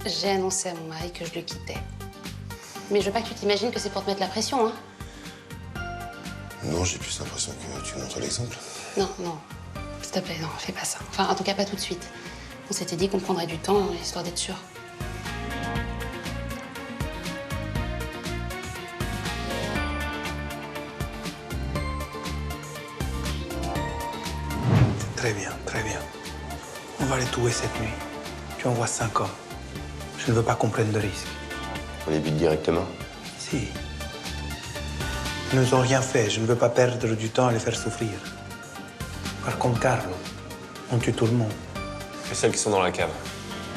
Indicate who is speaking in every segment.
Speaker 1: J'ai annoncé à mon mari que je le quittais. Mais je veux pas que tu t'imagines que c'est pour te mettre la pression, hein.
Speaker 2: Non, j'ai plus l'impression que tu montres l'exemple.
Speaker 1: Non, non. S'il te plaît, non, fais pas ça. Enfin, en tout cas, pas tout de suite. On s'était dit qu'on prendrait du temps, histoire d'être sûr.
Speaker 3: Très bien, très bien. On va les tuer cette nuit. Tu envoies 5 hommes. Je ne veux pas qu'on prenne de risques.
Speaker 2: On les bute directement.
Speaker 3: Si. Ils nous ont rien fait. Je ne veux pas perdre du temps à les faire souffrir. Par contre, Carlo, on tue tout le monde.
Speaker 4: Et celles qui sont dans la cave.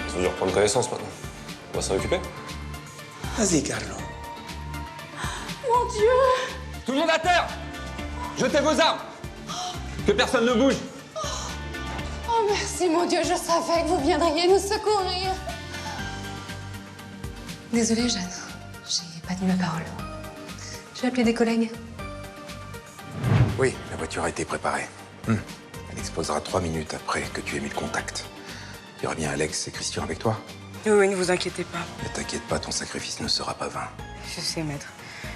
Speaker 4: Elles ont dû reprendre connaissance maintenant. On va s'en occuper.
Speaker 3: Vas-y, Carlo.
Speaker 5: Mon Dieu!
Speaker 4: Tout le monde à terre! Jetez vos armes! Que personne ne bouge!
Speaker 5: Oh merci, mon Dieu, je savais que vous viendriez nous secourir.
Speaker 1: Désolée, Jeanne. J'ai pas tenu ma parole. J'ai appelé des collègues.
Speaker 6: Oui, la voiture a été préparée. Elle explosera 3 minutes après que tu aies mis le contact. Il y aura bien Alex et Christian avec toi.
Speaker 7: Oui, ne vous inquiétez pas.
Speaker 6: Ne t'inquiète pas, ton sacrifice ne sera pas vain.
Speaker 7: Je sais, maître.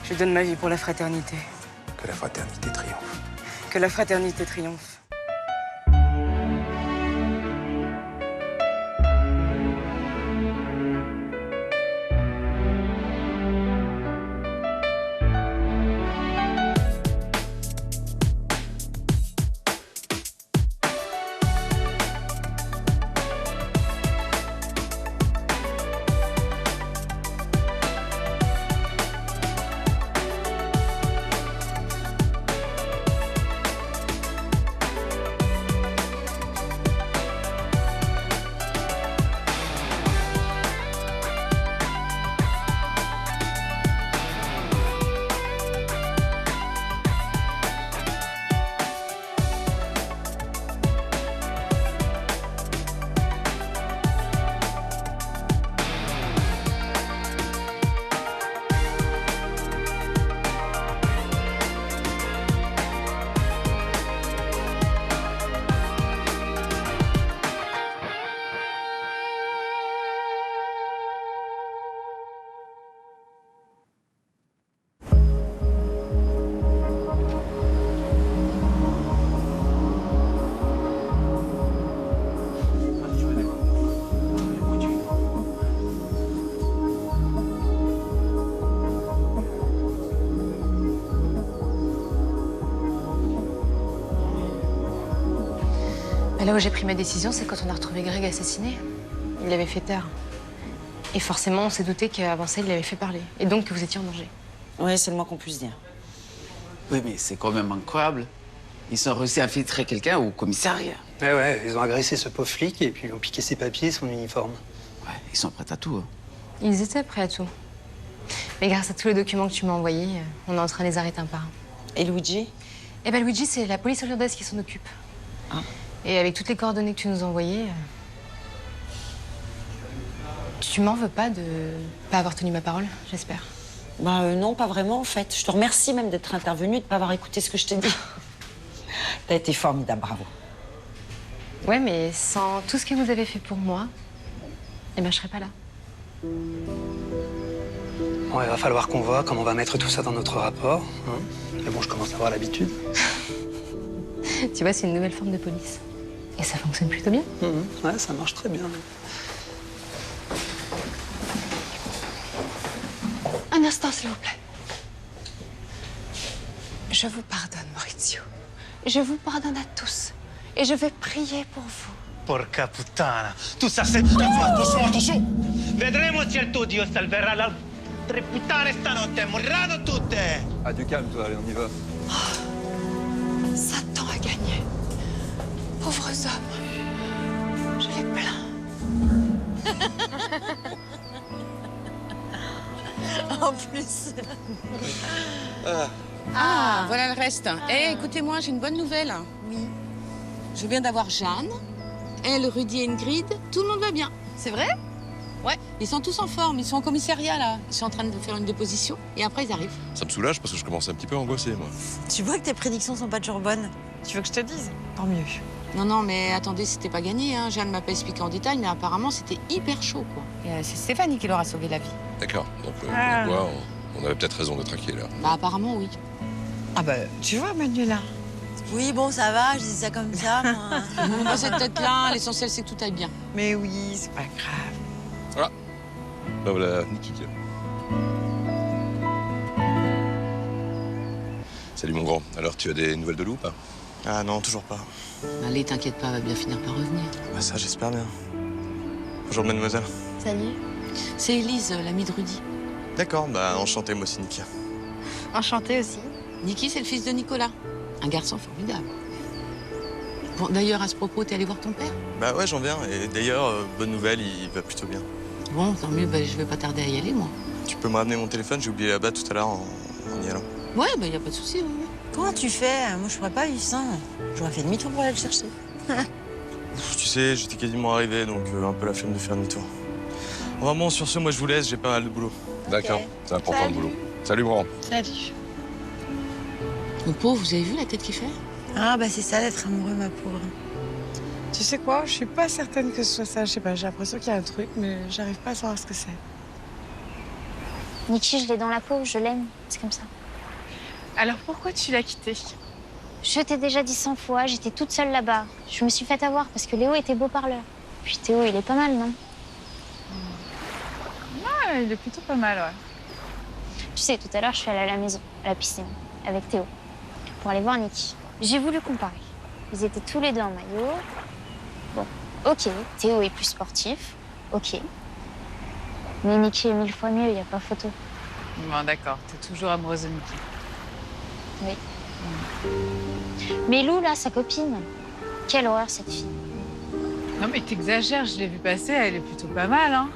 Speaker 7: Je donne ma vie pour la fraternité.
Speaker 6: Que la fraternité triomphe.
Speaker 7: Que la fraternité triomphe.
Speaker 8: Là où j'ai pris ma décision, c'est quand on a retrouvé Greg assassiné. Il l'avait fait taire. Et forcément, on s'est douté qu'avant ça, il l'avait fait parler. Et donc que vous étiez en danger.
Speaker 9: Oui, c'est le moins qu'on puisse dire.
Speaker 10: Oui, mais c'est quand même incroyable. Ils sont réussi à infiltrer quelqu'un au commissariat.
Speaker 3: Ouais, ils ont agressé ce pauvre flic et puis ils ont piqué ses papiers et son uniforme.
Speaker 10: Ouais, ils sont prêts à tout. Hein.
Speaker 8: Ils étaient prêts à tout. Mais grâce à tous les documents que tu m'as envoyés, on est en train de les arrêter un par un.
Speaker 9: Et Luigi?
Speaker 8: Eh ben Luigi, c'est la police hollandaise qui s'en occupe.
Speaker 9: Ah.
Speaker 8: Et avec toutes les coordonnées que tu nous as envoyées, tu m'en veux pas de pas avoir tenu ma parole, j'espère.
Speaker 9: Bah non, pas vraiment en fait. Je te remercie même d'être intervenue et de pas avoir écouté ce que je t'ai dit. T'as été formidable, bravo.
Speaker 8: Ouais, mais sans tout ce que vous avez fait pour moi, eh ben je serais pas là.
Speaker 3: Bon, il va falloir qu'on voit comment on va mettre tout ça dans notre rapport. Hein. Mais bon, je commence à avoir l'habitude.
Speaker 8: Tu vois, c'est une nouvelle forme de police. Et ça fonctionne plutôt bien.
Speaker 3: Ouais, ça marche très bien.
Speaker 5: Un instant, s'il vous plaît. Je vous pardonne, Maurizio. Je vous pardonne à tous. Et je vais prier pour vous.
Speaker 11: Porca puttana. Tout ça, c'est... Attention, attention. Vedremo se il tuo Dio salverà la... Tre puttane stanotte moriranno tutte.
Speaker 4: Ah, du calme, toi, allez, on y va.
Speaker 5: Satan a gagné. Pauvres hommes. Je les plains.
Speaker 9: En plus.
Speaker 12: Ah, voilà le reste. Eh, écoutez-moi, j'ai une bonne nouvelle. Oui. Je viens d'avoir Jeanne, elle, Rudy et Ingrid. Tout le monde va bien.
Speaker 8: C'est vrai?
Speaker 12: Ouais. Ils sont tous en forme. Ils sont au commissariat, là. Ils sont en train de faire une déposition. Et après, ils arrivent.
Speaker 2: Ça me soulage parce que je commence un petit peu à angoisser, moi.
Speaker 9: Tu vois que tes prédictions sont pas toujours bonnes.
Speaker 8: Tu veux que je te dise? Tant mieux.
Speaker 12: Non, non, mais attendez, c'était pas gagné. Hein. Jeanne m'a pas expliqué en détail, mais apparemment, c'était hyper chaud, quoi. Et c'est Stéphanie qui leur a sauvé la vie.
Speaker 2: D'accord. Donc, comme quoi, on avait peut-être raison d'être inquiet, là.
Speaker 12: Bah, apparemment, oui.
Speaker 9: Ah bah, tu vois, Manuela.
Speaker 13: Oui, bon, ça va, je dis ça comme ça, moi.
Speaker 12: Pas cette tête-là, l'essentiel, c'est que tout aille bien.
Speaker 9: Mais oui, c'est pas grave.
Speaker 2: Voilà. Ben voilà, Niki. Salut, mon grand. Alors, tu as des nouvelles de Lou, pas?
Speaker 14: Ah non, toujours pas.
Speaker 12: Allez, t'inquiète pas, elle va bien finir par revenir.
Speaker 14: Bah ça, j'espère bien. Bonjour, mademoiselle.
Speaker 13: Salut.
Speaker 12: C'est Élise, l'amie de Rudy.
Speaker 14: D'accord, bah enchanté, moi aussi, Niki.
Speaker 13: Enchantée aussi.
Speaker 12: Niki, c'est le fils de Nicolas. Un garçon formidable. Bon, d'ailleurs, à ce propos, t'es allé voir ton père?
Speaker 14: Bah ouais, j'en viens. Et d'ailleurs, bonne nouvelle, il va plutôt bien.
Speaker 12: Bon, tant mieux, bah, je vais pas tarder à y aller, moi.
Speaker 14: Tu peux me ramener mon téléphone? J'ai oublié là-bas tout à l'heure en y allant.
Speaker 12: Ouais, bah, y a pas de souci, oui.
Speaker 13: Comment tu fais? Moi, je pourrais pas vivre sans. J'aurais fait demi-tour pour aller le chercher.
Speaker 14: Tu sais, j'étais quasiment arrivé, donc un peu la flemme de faire demi-tour. Vraiment, sur ce, moi, je vous laisse, j'ai pas mal de boulot.
Speaker 2: D'accord, c'est important le boulot. Salut, grand.
Speaker 13: Salut.
Speaker 12: Mon pauvre, vous avez vu la tête qu'il fait?
Speaker 13: Ah, bah c'est ça d'être amoureux, ma pauvre.
Speaker 7: Tu sais quoi? Je suis pas certaine que ce soit ça. Je sais pas, j'ai l'impression qu'il y a un truc, mais j'arrive pas à savoir ce que c'est.
Speaker 15: Niki, je l'ai dans la peau, je l'aime. C'est comme ça.
Speaker 5: Alors pourquoi tu l'as quitté?
Speaker 15: Je t'ai déjà dit 100 fois, j'étais toute seule là-bas. Je me suis fait avoir parce que Léo était beau parleur. Puis Théo, il est pas mal, non?
Speaker 5: Ouais, il est plutôt pas mal, ouais.
Speaker 15: Tu sais, tout à l'heure, je suis allée à la maison, à la piscine, avec Théo, pour aller voir Niki. J'ai voulu comparer. Ils étaient tous les deux en maillot. Bon, ok, Théo est plus sportif, ok. Mais Niki est 1000 fois mieux, il n'y a pas photo.
Speaker 5: Bon, d'accord, t'es toujours amoureuse de Niki.
Speaker 15: Oui. Mais Lou, là, sa copine, quelle horreur, cette fille.
Speaker 5: Non, mais t'exagères, je l'ai vue passer, elle est plutôt pas mal, hein.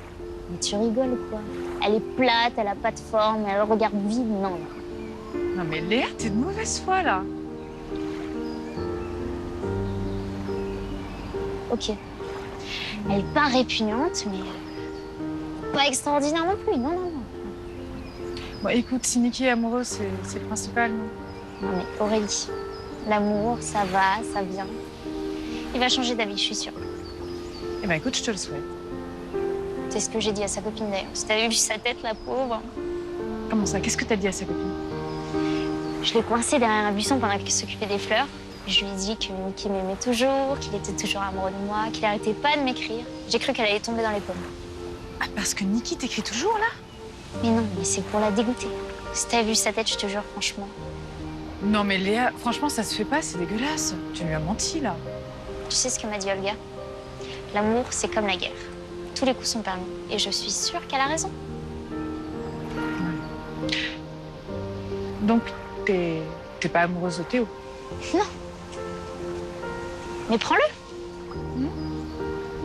Speaker 15: Mais tu rigoles ou quoi? Elle est plate, elle a pas de forme, elle regarde vide, non.
Speaker 5: Non, mais Léa, t'es de mauvaise foi, là.
Speaker 15: Ok. Elle est pas répugnante, mais pas extraordinaire non plus, non, non, non.
Speaker 5: Bon, écoute, si Niki est amoureux, c'est le principal, non?
Speaker 15: Non, mais Aurélie, l'amour, ça va, ça vient. Il va changer d'avis, je suis sûre.
Speaker 5: Eh ben, écoute, je te le souhaite.
Speaker 15: C'est ce que j'ai dit à sa copine, d'ailleurs. Si t'avais vu sa tête, la pauvre.
Speaker 5: Comment ça? Qu'est-ce que t'as dit à sa copine?
Speaker 15: Je l'ai coincée derrière un buisson pendant qu'elle s'occupait des fleurs. Je lui ai dit que Niki m'aimait toujours, qu'il était toujours amoureux de moi, qu'il arrêtait pas de m'écrire. J'ai cru qu'elle allait tomber dans les pommes.
Speaker 5: Ah, parce que Niki t'écrit toujours, là?
Speaker 15: Mais non, mais c'est pour la dégoûter. Si t'avais vu sa tête, je te jure, franchement.
Speaker 5: Non, mais Léa, franchement, ça se fait pas, c'est dégueulasse. Tu lui as menti, là.
Speaker 15: Tu sais ce que m'a dit Olga? L'amour, c'est comme la guerre. Tous les coups sont permis. Et je suis sûre qu'elle a raison.
Speaker 5: Donc, t'es pas amoureuse de Théo?
Speaker 15: Non. Mais prends-le.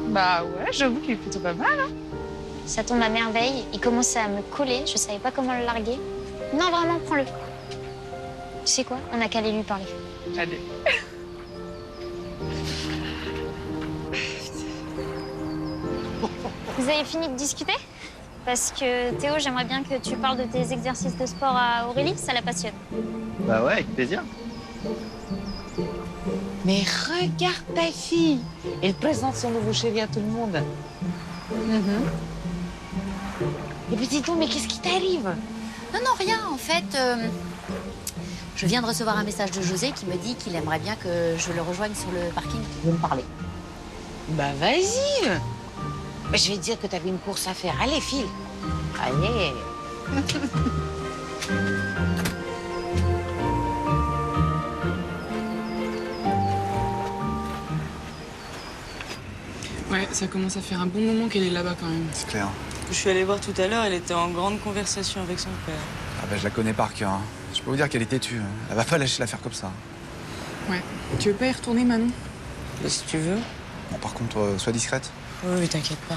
Speaker 5: Bah ouais, j'avoue qu'il est plutôt pas mal, hein.
Speaker 15: Ça tombe à merveille. Il commençait à me coller. Je savais pas comment le larguer. Non, vraiment, prends-le. Tu sais quoi? On n'a qu'à aller lui parler.
Speaker 5: Allez.
Speaker 15: Vous avez fini de discuter? Parce que Théo, j'aimerais bien que tu parles de tes exercices de sport à Aurélie, ça la passionne.
Speaker 11: Bah ouais, avec plaisir.
Speaker 9: Mais regarde ta fille. Elle présente son nouveau chéri à tout le monde. Et puis dis donc, mais qu'est-ce qui t'arrive?
Speaker 13: Non, non, rien. En fait, je viens de recevoir un message de José qui me dit qu'il aimerait bien que je le rejoigne sur le parking. Il veut me parler.
Speaker 9: Bah vas-y. Bah, je vais te dire que t'avais une course à faire. Allez, file. Allez.
Speaker 7: Ouais, ça commence à faire un bon moment qu'elle est là-bas quand même.
Speaker 3: C'est clair.
Speaker 7: Je suis allée voir tout à l'heure, elle était en grande conversation avec son père.
Speaker 6: Ah bah je la connais par cœur. Hein. Je peux vous dire qu'elle est têtue. Elle va pas lâcher l'affaire comme ça.
Speaker 7: Ouais. Tu veux pas y retourner, Manon? Bah, si tu veux.
Speaker 6: Bon, par contre, sois discrète.
Speaker 7: Oui, t'inquiète pas.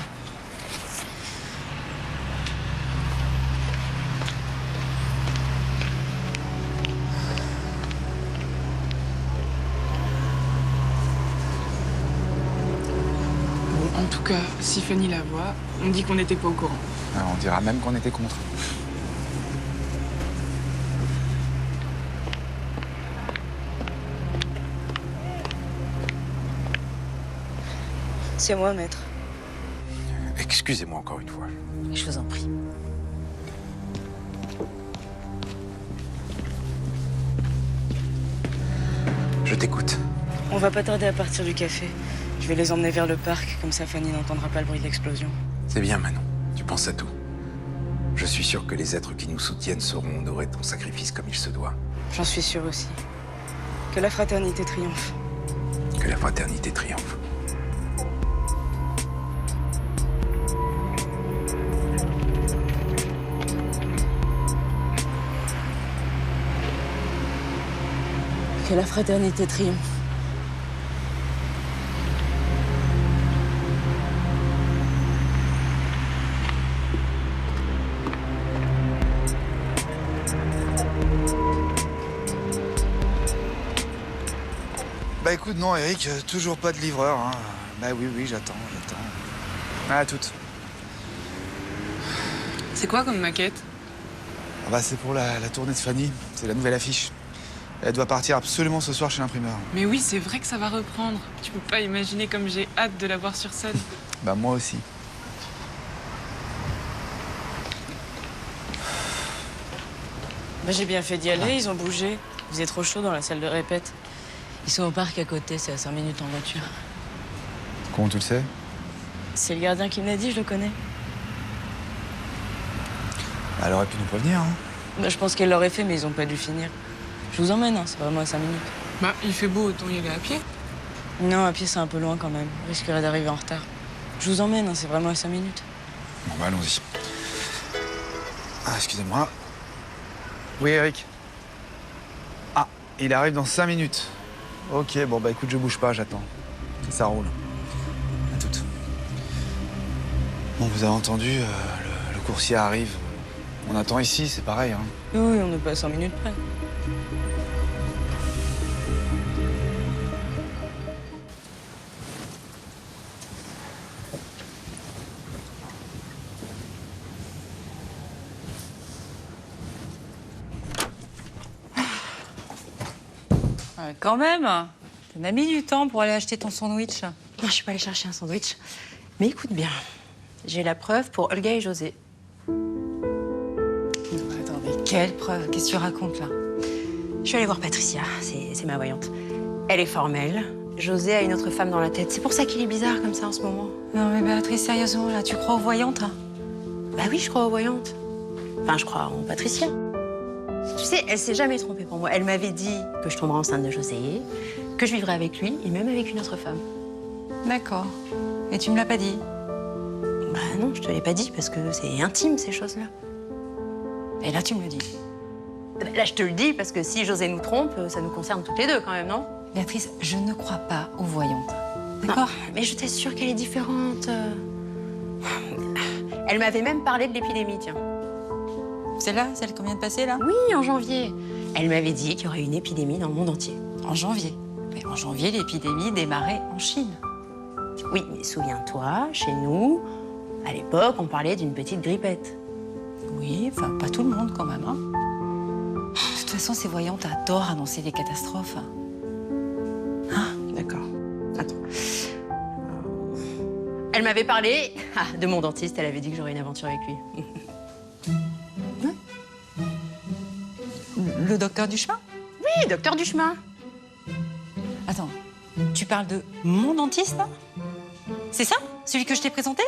Speaker 7: Bon, en tout cas, si Fanny la voit, on dit qu'on n'était pas au courant.
Speaker 6: Ah, on dira même qu'on était contre.
Speaker 7: c'est moi, maître.
Speaker 6: Excusez-moi encore une fois.
Speaker 9: Je vous en prie.
Speaker 6: Je t'écoute.
Speaker 7: On va pas tarder à partir du café. Je vais les emmener vers le parc, comme ça Fanny n'entendra pas le bruit de l'explosion.
Speaker 6: C'est bien, Manon. Tu penses à tout. Je suis sûr que les êtres qui nous soutiennent sauront honorer ton sacrifice comme il se doit.
Speaker 7: J'en suis sûre aussi. Que la fraternité triomphe.
Speaker 6: Que la fraternité triomphe.
Speaker 7: Que la fraternité triomphe.
Speaker 16: Bah écoute, non, Eric, toujours pas de livreur. Hein. Bah oui, j'attends. À toutes.
Speaker 7: C'est quoi comme maquette?
Speaker 16: Ah bah c'est pour la tournée de Fanny. C'est la nouvelle affiche. Elle doit partir absolument ce soir chez l'imprimeur.
Speaker 7: Mais oui, c'est vrai que ça va reprendre. Tu peux pas imaginer comme j'ai hâte de la voir sur scène.
Speaker 16: Bah moi aussi.
Speaker 7: Bah, j'ai bien fait d'y aller, ils ont bougé. Il faisait trop chaud dans la salle de répète. Ils sont au parc à côté, c'est à 5 minutes en voiture.
Speaker 16: Comment tu le sais?
Speaker 7: C'est le gardien qui me l'a dit, je le connais.
Speaker 16: Elle aurait pu nous prévenir. Hein.
Speaker 7: Bah, je pense qu'elle l'aurait fait, mais ils ont pas dû finir. Je vous emmène, hein, c'est vraiment à 5 minutes.
Speaker 17: Bah, il fait beau, autant y aller à pied.
Speaker 7: Non, à pied, c'est un peu loin quand même. On risquerait d'arriver en retard. Je vous emmène, hein, c'est vraiment à 5 minutes.
Speaker 16: Bon bah allons-y. Ah, excusez-moi. Oui, Eric. Ah, il arrive dans 5 minutes. Ok, bon bah écoute, je bouge pas, j'attends. Ça roule. À toutes. Bon, vous avez entendu, le coursier arrive. On attend ici, c'est pareil. Hein.
Speaker 7: Oui, on n'est pas à 5 minutes près.
Speaker 9: Quand même, t'en as mis du temps pour aller acheter ton sandwich.
Speaker 18: Non, je suis pas allée chercher un sandwich. Mais écoute bien, j'ai la preuve pour Olga et José.
Speaker 9: Attends, mais quelle preuve? Qu'est-ce que tu racontes là?
Speaker 18: Je suis allée voir Patricia, c'est ma voyante. Elle est formelle. José a une autre femme dans la tête. C'est pour ça qu'il est bizarre comme ça en ce moment.
Speaker 9: Non mais Béatrice, sérieusement, là, tu crois aux voyantes hein?
Speaker 18: Bah oui, je crois aux voyantes. Enfin, je crois en Patricia. Tu sais, elle s'est jamais trompée pour moi. Elle m'avait dit que je tomberais enceinte de José, que je vivrais avec lui et même avec une autre femme.
Speaker 9: D'accord. Et tu me l'as pas dit?
Speaker 18: Bah non, je te l'ai pas dit parce que c'est intime ces choses-là.
Speaker 9: Et là, tu me le dis?
Speaker 18: Là, je te le dis parce que si José nous trompe, ça nous concerne toutes les deux quand même, non?
Speaker 9: Béatrice, je ne crois pas aux voyantes. D'accord?
Speaker 18: Mais je t'assure qu'elle est différente. Elle m'avait même parlé de l'épidémie, tiens.
Speaker 9: Celle-là, celle qu'on vient de passer, là?
Speaker 18: Oui, en janvier. Elle m'avait dit qu'il y aurait une épidémie dans le monde entier.
Speaker 9: En janvier? Mais en janvier, l'épidémie démarrait en Chine.
Speaker 18: Oui, mais souviens-toi, chez nous, à l'époque, on parlait d'une petite grippette.
Speaker 9: Oui, enfin, pas tout le monde quand même, hein. De toute façon, ces voyantes adorent annoncer des catastrophes.
Speaker 18: Ah, d'accord. Attends. Elle m'avait parlé de mon dentiste, elle avait dit que j'aurais une aventure avec lui.
Speaker 9: Le docteur Duchemin?
Speaker 18: Oui, docteur Duchemin.
Speaker 9: Attends, tu parles de mon dentiste, là? C'est ça? Celui que je t'ai présenté?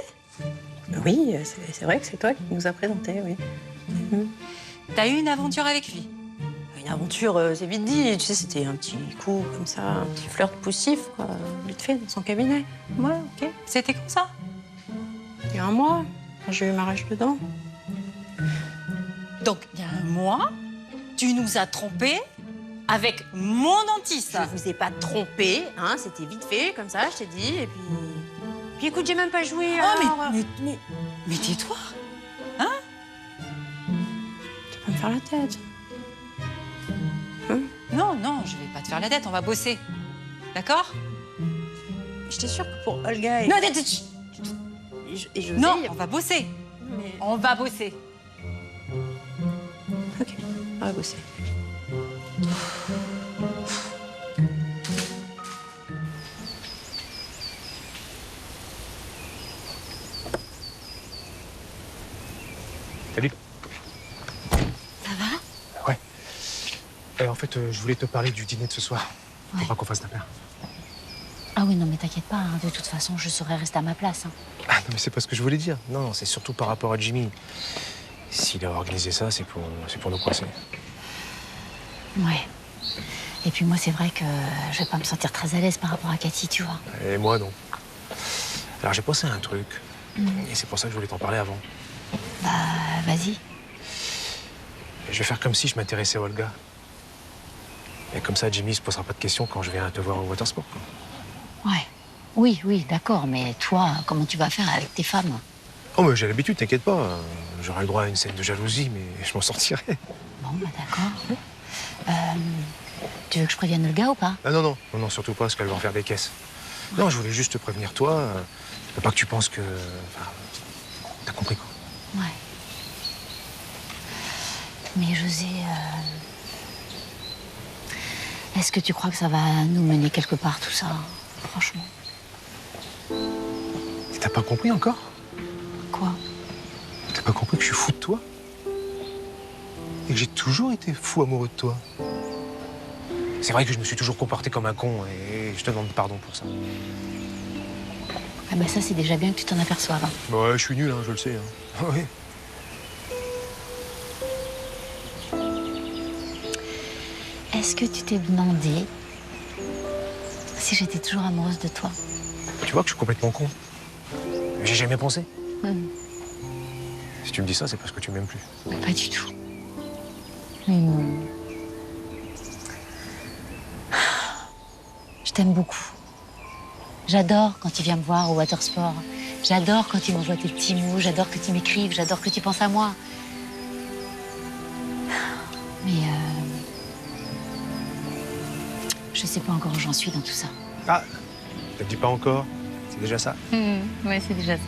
Speaker 18: Oui, c'est vrai que c'est toi qui nous as présenté, oui.
Speaker 9: T'as eu une aventure avec lui?
Speaker 18: Une aventure, c'est vite dit. Tu sais, c'était un petit coup comme ça, un petit flirt poussif, quoi, vite fait, dans son cabinet.
Speaker 9: Ouais, ok. C'était comme ça?
Speaker 18: Il y a un mois, quand j'ai eu ma rage de dents.
Speaker 9: Donc, il y a un mois, tu nous as trompés avec mon dentiste.
Speaker 18: Je vous ai pas trompé, hein, c'était vite fait, comme ça, je t'ai dit, et puis... Puis écoute, j'ai même pas joué, alors...
Speaker 9: Mais tais-toi, hein?
Speaker 18: Tu vas pas me faire la tête. Hein?
Speaker 9: Non, je vais pas te faire la tête, on va bosser. D'accord?
Speaker 18: J'étais sûre que pour Olga et...
Speaker 9: Non,
Speaker 18: et José...
Speaker 9: Non, on va bosser. Mais... On va bosser.
Speaker 18: Ok, on va bosser.
Speaker 3: Salut.
Speaker 13: Ça va?
Speaker 3: Ouais. En fait, je voulais te parler du dîner de ce soir. Faut pas qu'on fasse d'affaires.
Speaker 13: Ah oui, non, mais t'inquiète pas, hein. De toute façon, je saurais rester à ma place. Hein.
Speaker 3: Ah non, mais c'est pas ce que je voulais dire. Non, c'est surtout par rapport à Jimmy. S'il a organisé ça, c'est pour nous coincer.
Speaker 13: Ouais. Et puis moi, c'est vrai que je vais pas me sentir très à l'aise par rapport à Cathy, tu vois.
Speaker 3: Et moi, non. Alors, j'ai pensé à un truc. Et c'est pour ça que je voulais t'en parler avant.
Speaker 13: Bah, vas-y.
Speaker 3: Je vais faire comme si je m'intéressais à Olga. Et comme ça, Jimmy se posera pas de questions quand je viens te voir au Watersport.
Speaker 13: Ouais. Oui, d'accord, mais toi, comment tu vas faire avec tes femmes?
Speaker 3: Oh, mais j'ai l'habitude, t'inquiète pas. J'aurai le droit à une scène de jalousie, mais je m'en sortirai.
Speaker 13: Bon, bah d'accord. Tu veux que je prévienne Olga ou pas?
Speaker 3: Ah non, surtout pas, parce qu'elle va en faire des caisses. Non, je voulais juste te prévenir, toi. Faut pas que tu penses que... Enfin, t'as compris, quoi.
Speaker 13: Ouais. Mais José, est-ce que tu crois que ça va nous mener quelque part, tout ça? Franchement.
Speaker 3: T'as pas compris encore?
Speaker 13: Quoi?
Speaker 3: T'as pas compris que je suis fou de toi? Et que j'ai toujours été fou amoureux de toi? C'est vrai que je me suis toujours comporté comme un con et je te demande pardon pour ça.
Speaker 13: Ah bah ça, c'est déjà bien que tu t'en aperçoives. Hein.
Speaker 3: Ouais, je suis nul, hein, je le sais. Hein. Oui.
Speaker 13: Est-ce que tu t'es demandé si j'étais toujours amoureuse de toi?
Speaker 3: Tu vois que je suis complètement con. J'ai jamais pensé. Si tu me dis ça, c'est parce que tu m'aimes plus.
Speaker 13: Pas du tout. Je t'aime beaucoup. J'adore quand tu viens me voir au Watersport. J'adore quand tu m'envoies tes petits mots. J'adore que tu m'écrives. J'adore que tu penses à moi. Mais je sais pas encore où j'en suis dans tout ça.
Speaker 3: Ah, te dis pas encore. C'est déjà ça.
Speaker 13: Ouais, c'est déjà ça.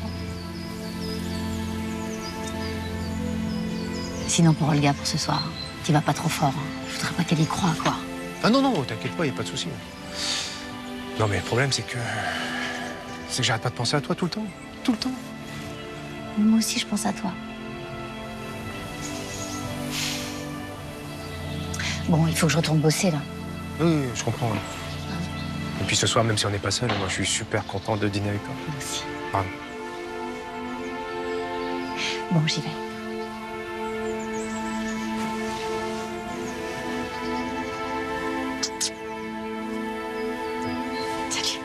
Speaker 13: Sinon, pour Olga, pour ce soir, tu vas pas trop fort. Hein. Je voudrais pas qu'elle y croie, quoi.
Speaker 3: Ah non, t'inquiète pas, y a pas de souci. Non, mais le problème, c'est que j'arrête pas de penser à toi tout le temps. Tout le temps.
Speaker 13: Moi aussi, je pense à toi. Bon, il faut que je retourne bosser, là.
Speaker 3: Oui, je comprends. Ouais. Et puis ce soir, même si on n'est pas seul, moi, je suis super content de dîner avec toi.
Speaker 13: Moi aussi.
Speaker 3: Pardon.
Speaker 13: Bon, j'y vais. Salut.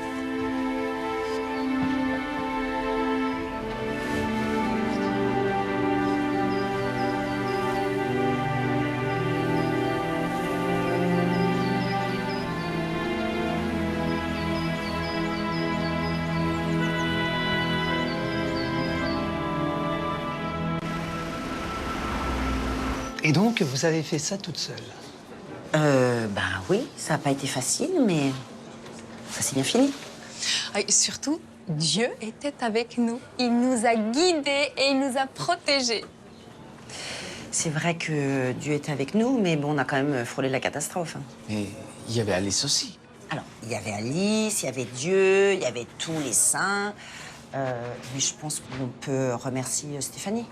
Speaker 18: Et donc, vous avez fait ça toute seule?
Speaker 9: Ben oui, ça n'a pas été facile, mais ça s'est bien fini.
Speaker 8: Et surtout, Dieu était avec nous. Il nous a guidés et il nous a protégés.
Speaker 9: C'est vrai que Dieu était avec nous, mais bon, on a quand même frôlé la catastrophe. Hein.
Speaker 10: Et il y avait Alice aussi.
Speaker 9: Alors, il y avait Alice, il y avait Dieu, il y avait tous les saints. Mais je pense qu'on peut remercier Stéphanie.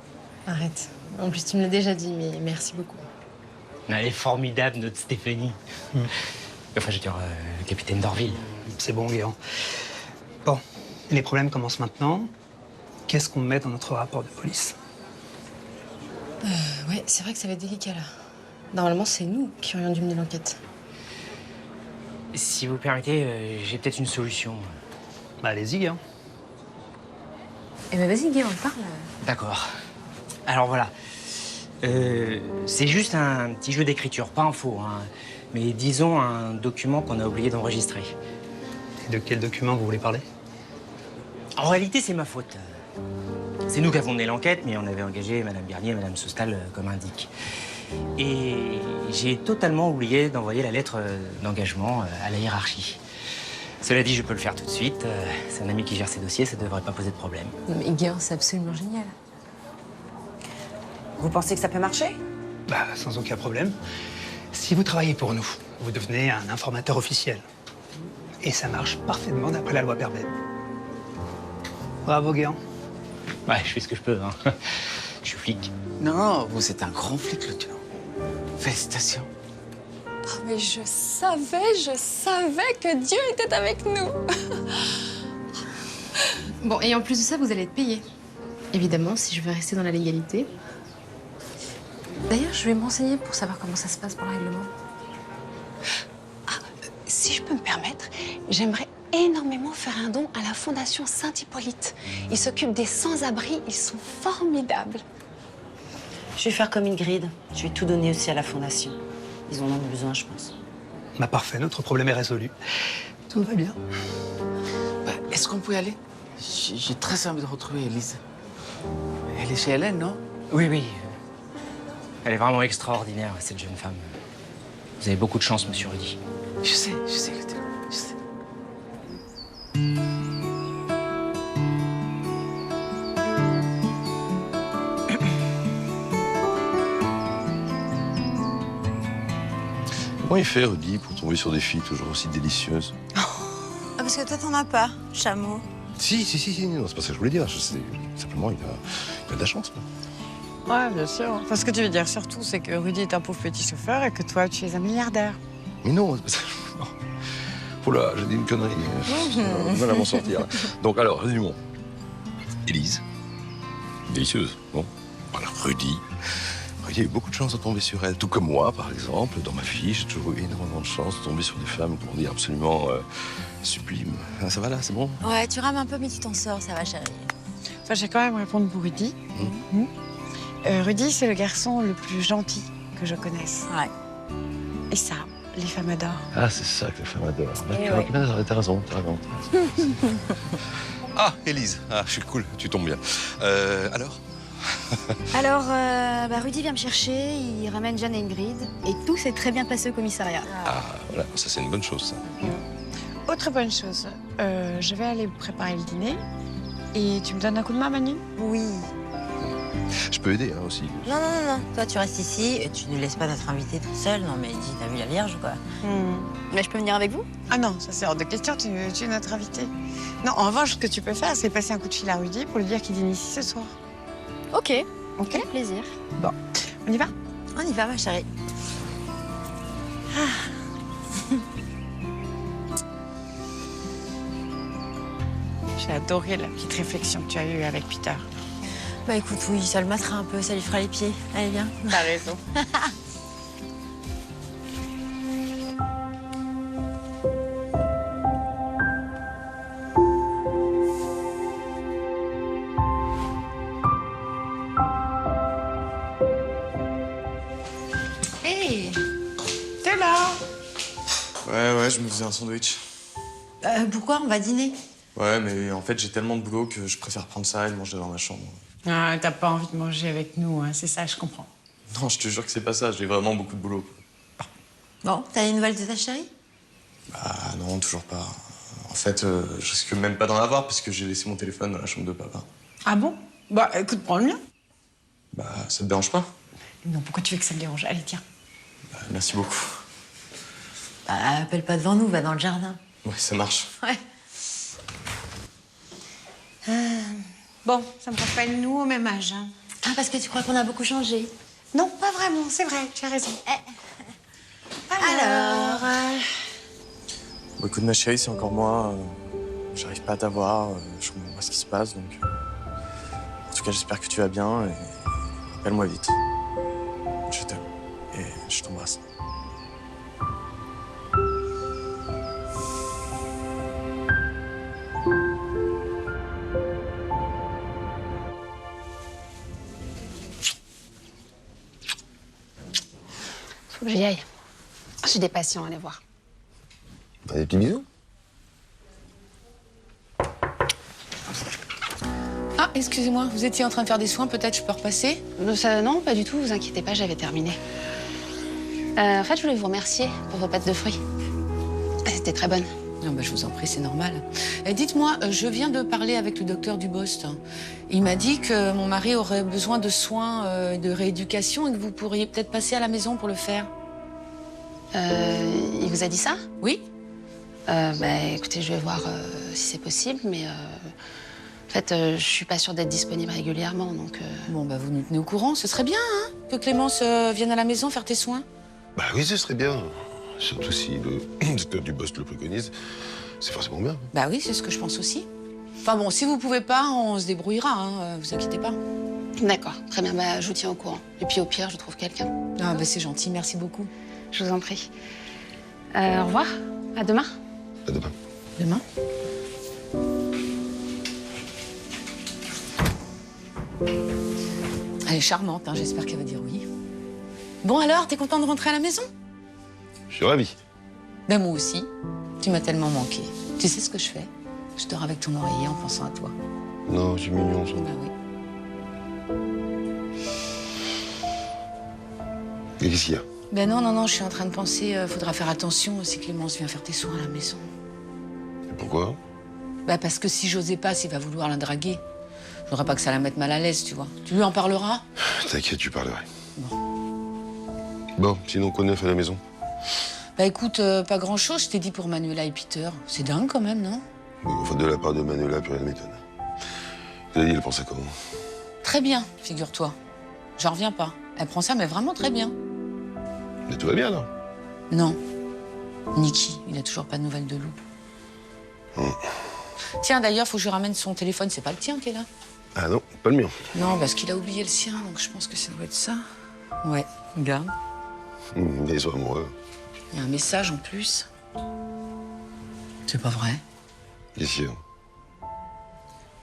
Speaker 8: Arrête. En plus, tu me l'as déjà dit, mais merci beaucoup.
Speaker 11: Elle est formidable, notre Stéphanie. Enfin, je veux dire, le capitaine d'Orville.
Speaker 18: C'est bon, Guéant. Bon, les problèmes commencent maintenant. Qu'est-ce qu'on met dans notre rapport de police?
Speaker 8: Ouais, c'est vrai que ça va être délicat, là. Normalement, c'est nous qui aurions dû mener l'enquête.
Speaker 11: Si vous permettez, j'ai peut-être une solution.
Speaker 18: Bah, allez-y, Guéant.
Speaker 8: Eh ben, vas-y, Guillaume, parle.
Speaker 11: D'accord. Alors voilà. C'est juste un petit jeu d'écriture, pas un faux, hein, mais disons un document qu'on a oublié d'enregistrer.
Speaker 18: Et de quel document vous voulez parler?
Speaker 11: En réalité, c'est ma faute. C'est nous qui avons mené l'enquête, mais on avait engagé Madame Garnier et Madame Sostal comme indique. Et j'ai totalement oublié d'envoyer la lettre d'engagement à la hiérarchie. Cela dit, je peux le faire tout de suite. C'est un ami qui gère ces dossiers, ça ne devrait pas poser de problème.
Speaker 8: Mais Guillaume, c'est absolument génial.
Speaker 9: Vous pensez que ça peut marcher?
Speaker 18: Bah, sans aucun problème. Si vous travaillez pour nous, vous devenez un informateur officiel. Et ça marche parfaitement d'après la loi Perben. Bravo, Guéant.
Speaker 11: Ouais, je fais ce que je peux, hein. Je suis flic.
Speaker 10: Non, vous êtes un grand flic, Claudio. Félicitations.
Speaker 5: Oh, mais je savais que Dieu était avec nous.
Speaker 8: Bon, et en plus de ça, vous allez être payé. Évidemment, si je veux rester dans la légalité. D'ailleurs, je vais me renseigner pour savoir comment ça se passe pour le règlement.
Speaker 5: Si je peux me permettre, j'aimerais énormément faire un don à la Fondation Saint-Hippolyte. Ils s'occupent des sans-abri, ils sont formidables.
Speaker 9: Je vais faire comme Ingrid. Je vais tout donner aussi à la fondation. Ils en ont besoin, je pense.
Speaker 3: Bah parfait, notre problème est résolu. Tout va bien.
Speaker 10: Bah, est-ce qu'on peut y aller? J'ai très envie de retrouver Élise. Elle est chez Hélène, non?
Speaker 11: Oui, oui. Elle est vraiment extraordinaire, cette jeune femme. Vous avez beaucoup de chance, monsieur Rudy.
Speaker 10: Je sais, Claudio, je sais.
Speaker 2: Comment il fait, Rudy, pour tomber sur des filles toujours aussi délicieuses?
Speaker 9: Ah, parce que toi, t'en as pas, chameau.
Speaker 2: Si, non, c'est pas ça que je voulais dire. Simplement, il a de la chance.
Speaker 19: Ouais, bien sûr. Enfin, ce que tu veux dire surtout, c'est que Rudy est un pauvre petit chauffeur et que toi, tu es un milliardaire.
Speaker 2: Mais non, c'est pas ça. Oh là, j'ai dit une connerie. On va m'en sortir. Donc alors, résumons. Élise, délicieuse, bon. Voilà, Rudy. Rudy a eu beaucoup de chance de tomber sur elle. Tout comme moi, par exemple. Dans ma vie, j'ai toujours eu énormément de chance de tomber sur des femmes, comment dire, absolument sublimes. Ah, ça va là, c'est bon?
Speaker 9: Ouais, tu rames un peu, mais tu t'en sors, ça va, chérie.
Speaker 19: Enfin, j'ai quand même répondre pour Rudy. Rudy, c'est le garçon le plus gentil que je connaisse.
Speaker 9: Ouais.
Speaker 19: Et ça, les femmes adorent.
Speaker 2: Ah, c'est ça que les femmes adorent.
Speaker 9: Eh ouais.
Speaker 2: T'as raison. Ah, Élise. Ah, je suis cool, tu tombes bien. Alors?
Speaker 15: Alors, Rudy vient me chercher, il ramène Jeanne et Ingrid, et tout s'est très bien passé au commissariat.
Speaker 2: Ah, voilà, ça c'est une bonne chose, ça.
Speaker 19: Autre bonne chose, je vais aller préparer le dîner et tu me donnes un coup de main, Manu?
Speaker 9: Oui.
Speaker 2: Je peux aider, hein, aussi.
Speaker 9: Non. Toi, tu restes ici et tu ne laisses pas notre invité toute seule. Non, mais dis, t'as vu la Vierge ou quoi?
Speaker 15: Mais je peux venir avec vous?
Speaker 19: Ah non, ça c'est hors de question, tu es notre invité. Non, en revanche, ce que tu peux faire, c'est passer un coup de fil à Rudy pour lui dire qu'il dîne ici ce soir.
Speaker 15: Ok. Quel plaisir.
Speaker 19: Bon, on y va?
Speaker 9: On y va, ma chérie.
Speaker 19: J'ai adoré la petite réflexion que tu as eue avec Peter.
Speaker 9: Bah écoute, oui, ça le mattera un peu, ça lui fera les pieds. Allez, viens.
Speaker 19: T'as raison.
Speaker 5: Hey!
Speaker 19: T'es là?
Speaker 14: Ouais, je me faisais un sandwich.
Speaker 9: Pourquoi? On va dîner.
Speaker 14: Ouais, mais en fait, j'ai tellement de boulot que je préfère prendre ça et le manger dans ma chambre.
Speaker 19: Ah, t'as pas envie de manger avec nous, hein, c'est ça, je comprends.
Speaker 14: Non, je te jure que c'est pas ça, j'ai vraiment beaucoup de boulot.
Speaker 9: Bon, t'as des nouvelles de ta chérie?
Speaker 14: Bah non, toujours pas. En fait, je risque même pas d'en avoir parce que j'ai laissé mon téléphone dans la chambre de papa.
Speaker 19: Ah bon? Bah écoute, prends le mien.
Speaker 14: Bah, ça te dérange pas?
Speaker 19: Non, pourquoi tu veux que ça me dérange? Allez, tiens.
Speaker 14: Bah, merci beaucoup.
Speaker 9: Bah, appelle pas devant nous, va dans le jardin.
Speaker 14: Ouais, ça marche.
Speaker 9: Ouais.
Speaker 19: Bon, ça me rappelle nous au même âge. Hein.
Speaker 9: Ah, parce que tu crois qu'on a beaucoup changé?
Speaker 19: Non, pas vraiment, c'est vrai, tu as raison.
Speaker 9: Alors
Speaker 14: Bon, écoute, ma chérie, c'est encore moi. J'arrive pas à t'avoir, je comprends pas ce qui se passe, donc... En tout cas, j'espère que tu vas bien et appelle-moi vite. Je t'aime et je t'embrasse.
Speaker 1: Faut que j'y aille. J'ai des patients à aller voir.
Speaker 2: T'as des petits bisous?
Speaker 12: Ah, excusez-moi, vous étiez en train de faire des soins, peut-être je peux repasser?
Speaker 1: Non, pas du tout, vous inquiétez pas, j'avais terminé. En fait, je voulais vous remercier pour vos pâtes de fruits. C'était très bonne.
Speaker 12: Non, bah, je vous en prie, c'est normal. Dites-moi, je viens de parler avec le docteur Dubost. Il m'a dit que mon mari aurait besoin de soins et de rééducation et que vous pourriez peut-être passer à la maison pour le faire.
Speaker 1: Il vous a dit ça?
Speaker 12: Oui.
Speaker 1: Écoutez, je vais voir si c'est possible, mais En fait, je suis pas sûre d'être disponible régulièrement, donc...
Speaker 12: Bon, bah vous nous tenez au courant. Ce serait bien, hein, que Clémence vienne à la maison faire tes soins.
Speaker 20: Bah oui, ce serait bien. Surtout si le docteur Dubost le préconise, c'est forcément bien.
Speaker 12: Bah oui, c'est ce que je pense aussi. Enfin bon, si vous pouvez pas, on se débrouillera, hein, vous inquiétez pas.
Speaker 1: D'accord, très bien, bah, je vous tiens au courant. Et puis au pire, je trouve quelqu'un.
Speaker 12: Ah bah c'est gentil, merci beaucoup.
Speaker 1: Je vous en prie. Au revoir, à demain.
Speaker 20: À demain.
Speaker 12: Demain. Elle est charmante, hein, j'espère qu'elle va dire oui. Bon alors, t'es content de rentrer à la maison?
Speaker 20: Je suis ravi.
Speaker 12: Ben moi aussi. Tu m'as tellement manqué. Tu sais ce que je fais? Je dors avec ton oreiller en pensant à toi.
Speaker 20: Non, c'est mignon, ça.
Speaker 12: Ben oui.
Speaker 20: Et qu'est-ce qu'il y a?
Speaker 12: Ben non, je suis en train de penser, faudra faire attention si Clémence vient faire tes soins à la maison.
Speaker 20: Et pourquoi?
Speaker 12: Ben parce que si j'osais pas, s'il va vouloir la draguer. Je voudrais pas que ça la mette mal à l'aise, tu vois. Tu lui en parleras?
Speaker 20: T'inquiète, tu parlerai. Bon, sinon, quoi de neuf à la maison?
Speaker 12: Bah écoute, pas grand-chose, je t'ai dit pour Manuela et Peter. C'est dingue quand même, non?
Speaker 20: Enfin, de la part de Manuela, plus rien ne m'étonne. T'as dit, elle pense à comment?
Speaker 12: Très bien, figure-toi. J'en reviens pas. Elle prend ça, mais vraiment très bien.
Speaker 20: Mais tout va bien, alors?
Speaker 12: Non. Niki, il a toujours pas de nouvelles de Lou. Tiens, d'ailleurs, faut que je lui ramène son téléphone. C'est pas le tien qui est là?
Speaker 20: Ah non, pas le mien.
Speaker 12: Non, parce qu'il a oublié le sien, donc je pense que ça doit être ça. Ouais, regarde.
Speaker 20: Ils sont amoureux.
Speaker 12: Il y a un message en plus. C'est pas vrai?
Speaker 20: Bien sûr.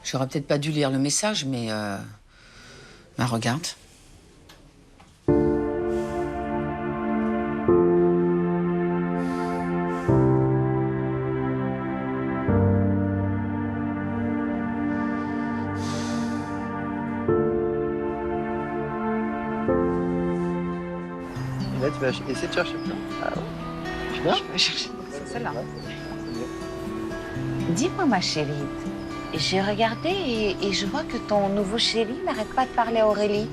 Speaker 12: J'aurais peut-être pas dû lire le message, mais... Bah, regarde.
Speaker 14: Et là, tu vas essayer de chercher plein. Ah ouais.
Speaker 1: Je vais chercher.
Speaker 14: C'est celle-là.
Speaker 13: Dis-moi, ma chérie, j'ai regardé et je vois que ton nouveau chéri n'arrête pas de parler à Aurélie.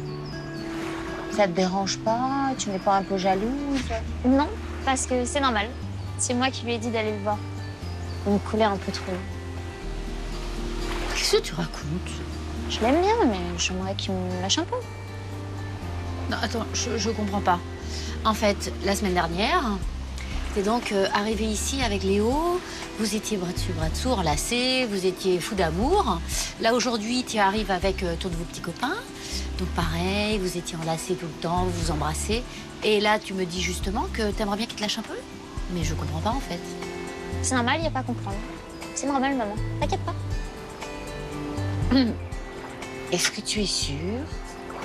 Speaker 13: Ça te dérange pas? Tu n'es pas un peu jalouse?
Speaker 15: Non, parce que c'est normal. C'est moi qui lui ai dit d'aller le voir. Il me coulait un peu trop.
Speaker 13: Qu'est-ce que tu racontes?
Speaker 15: Je l'aime bien, mais j'aimerais qu'il me lâche un peu.
Speaker 13: Non, attends, je comprends pas. En fait, la semaine dernière, t'es donc arrivé ici avec Léo, vous étiez bras dessus, bras dessous, enlacés, vous étiez fous d'amour. Là, aujourd'hui, tu arrives avec tous vos petits copains. Donc pareil, vous étiez enlacés tout le temps, vous vous embrassez. Et là, tu me dis justement que t'aimerais bien qu'il te lâche un peu? Mais je comprends pas, en fait.
Speaker 15: C'est normal, il n'y a pas à comprendre. C'est normal, maman. T'inquiète pas.
Speaker 13: Est-ce que tu es sûre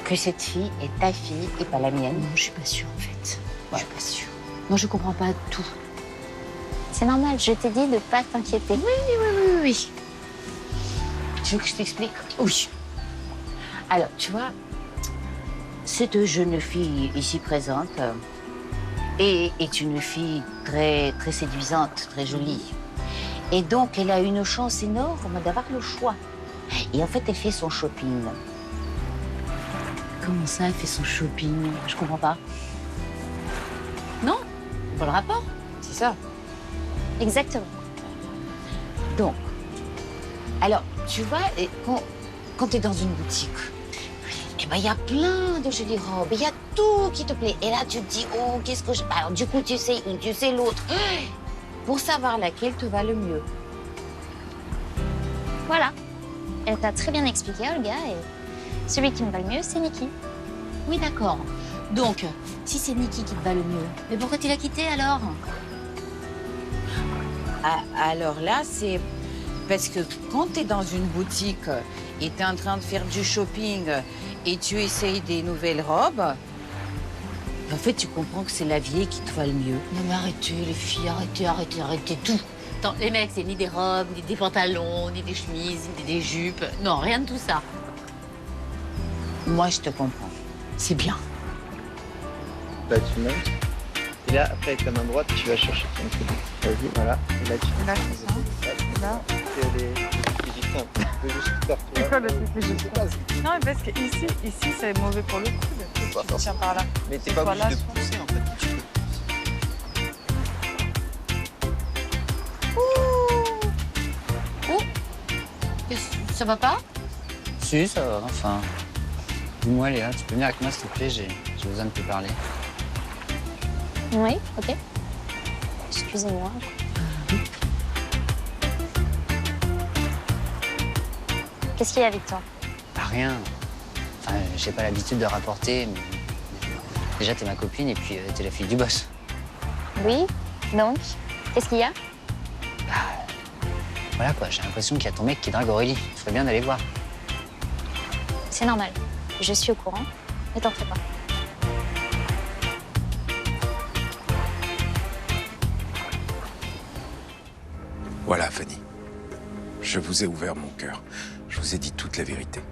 Speaker 13: que cette fille est ta fille et pas la mienne?
Speaker 15: Non, je suis pas sûre, en fait.
Speaker 13: Je suis pas sûre. Moi, je comprends pas tout.
Speaker 15: C'est normal, je t'ai dit de pas t'inquiéter.
Speaker 13: Oui. Tu veux que je t'explique? Oui. Alors, tu vois, cette jeune fille ici présente est une fille très, très séduisante, très jolie. Et donc, elle a une chance énorme d'avoir le choix. Et en fait, elle fait son shopping. Comment ça, elle fait son shopping? Je comprends pas. Non? C'est pas le rapport? C'est ça.
Speaker 15: Exactement.
Speaker 13: Donc, alors, tu vois, quand tu es dans une boutique, eh ben, il y a plein de jolies robes, il y a tout qui te plaît. Et là, tu te dis, oh, qu'est-ce que je... Alors, du coup, tu sais une, tu sais l'autre, pour savoir laquelle te va le mieux.
Speaker 15: Voilà. Elle t'a très bien expliqué, Olga, et celui qui me va le mieux, c'est Niki.
Speaker 13: Oui, d'accord. Donc, si c'est Niki qui te va le mieux, mais pourquoi tu l'as quitté alors?
Speaker 21: Alors là, c'est parce que quand tu es dans une boutique et tu es en train de faire du shopping et tu essayes des nouvelles robes, en fait, tu comprends que c'est la vieille qui te va le mieux.
Speaker 13: Non mais arrêtez, les filles, arrêtez tout. Attends, les mecs, c'est ni des robes, ni des pantalons, ni des chemises, ni des jupes. Non, rien de tout ça.
Speaker 21: Moi, je te comprends.
Speaker 13: C'est bien.
Speaker 14: Là, tu montes. Et là, après, avec ta main droite, tu vas chercher ton truc. Vas-y, voilà. Et là, tu...
Speaker 19: Là, c'est ça. Là.
Speaker 14: Et les Égyptiens, tu peux juste faire, tu
Speaker 19: C'est
Speaker 14: vois.
Speaker 19: quoi le truc égyptien? Non, mais parce que ici, c'est mauvais pour le coude. Tu tiens par là.
Speaker 14: Mais t'es pas obligé de pousser, en fait. Tu peux.
Speaker 13: Oh, qu'est-ce que
Speaker 12: Ça va pas?
Speaker 4: Si, ça va, enfin. Dis-moi, Léa, tu peux venir avec moi, s'il te plaît, j'ai besoin de te parler.
Speaker 15: Oui, ok. Excusez-moi. Qu'est-ce qu'il y a avec toi?
Speaker 4: Rien. Enfin, j'ai pas l'habitude de rapporter, mais déjà, t'es ma copine et puis t'es la fille du boss.
Speaker 15: Oui, donc, qu'est-ce qu'il y a?
Speaker 4: Voilà quoi, j'ai l'impression qu'il y a ton mec qui drague Aurélie. Il ferait bien d'aller voir.
Speaker 15: C'est normal. Je suis au courant. Ne t'en fais pas.
Speaker 6: Voilà, Fanny. Je vous ai ouvert mon cœur. Je vous ai dit toute la vérité.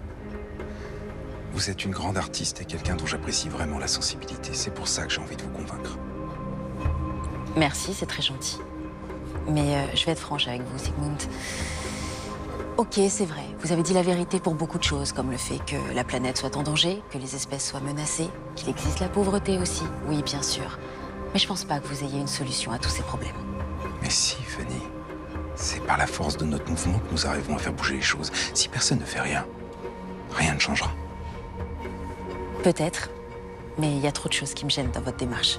Speaker 6: Vous êtes une grande artiste et quelqu'un dont j'apprécie vraiment la sensibilité. C'est pour ça que j'ai envie de vous convaincre.
Speaker 18: Merci, c'est très gentil. Mais je vais être franche avec vous, Sigmund. Ok, c'est vrai, vous avez dit la vérité pour beaucoup de choses, comme le fait que la planète soit en danger, que les espèces soient menacées, qu'il existe la pauvreté aussi. Oui, bien sûr. Mais je pense pas que vous ayez une solution à tous ces problèmes.
Speaker 6: Mais si, Fanny. C'est par la force de notre mouvement que nous arrivons à faire bouger les choses. Si personne ne fait rien, rien ne changera.
Speaker 18: Peut-être, mais il y a trop de choses qui me gênent dans votre démarche.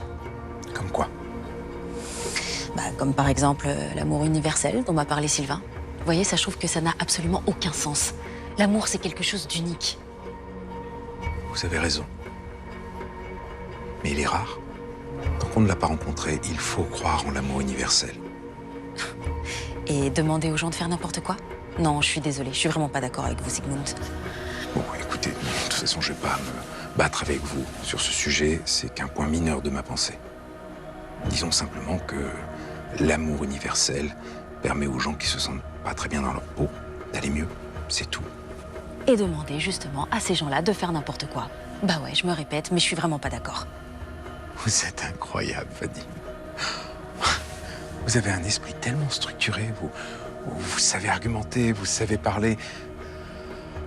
Speaker 6: Comme quoi?
Speaker 18: Comme par exemple l'amour universel dont m'a parlé Sylvain. Vous voyez, ça, je trouve que ça n'a absolument aucun sens. L'amour, c'est quelque chose d'unique.
Speaker 6: Vous avez raison. Mais il est rare. Tant qu'on ne l'a pas rencontré, il faut croire en l'amour universel.
Speaker 18: Et demander aux gens de faire n'importe quoi? Non, je suis désolée, je suis vraiment pas d'accord avec vous, Sigmund.
Speaker 6: Bon, écoutez, de toute façon, je vais pas me battre avec vous sur ce sujet. C'est qu'un point mineur de ma pensée. Disons simplement que l'amour universel permet aux gens qui se sentent pas très bien dans leur peau d'aller mieux. C'est tout.
Speaker 18: Et demander justement à ces gens-là de faire n'importe quoi. Bah ouais, je me répète, mais je suis vraiment pas d'accord.
Speaker 6: Vous êtes incroyable, Fanny. Vous avez un esprit tellement structuré, vous savez argumenter, vous savez parler.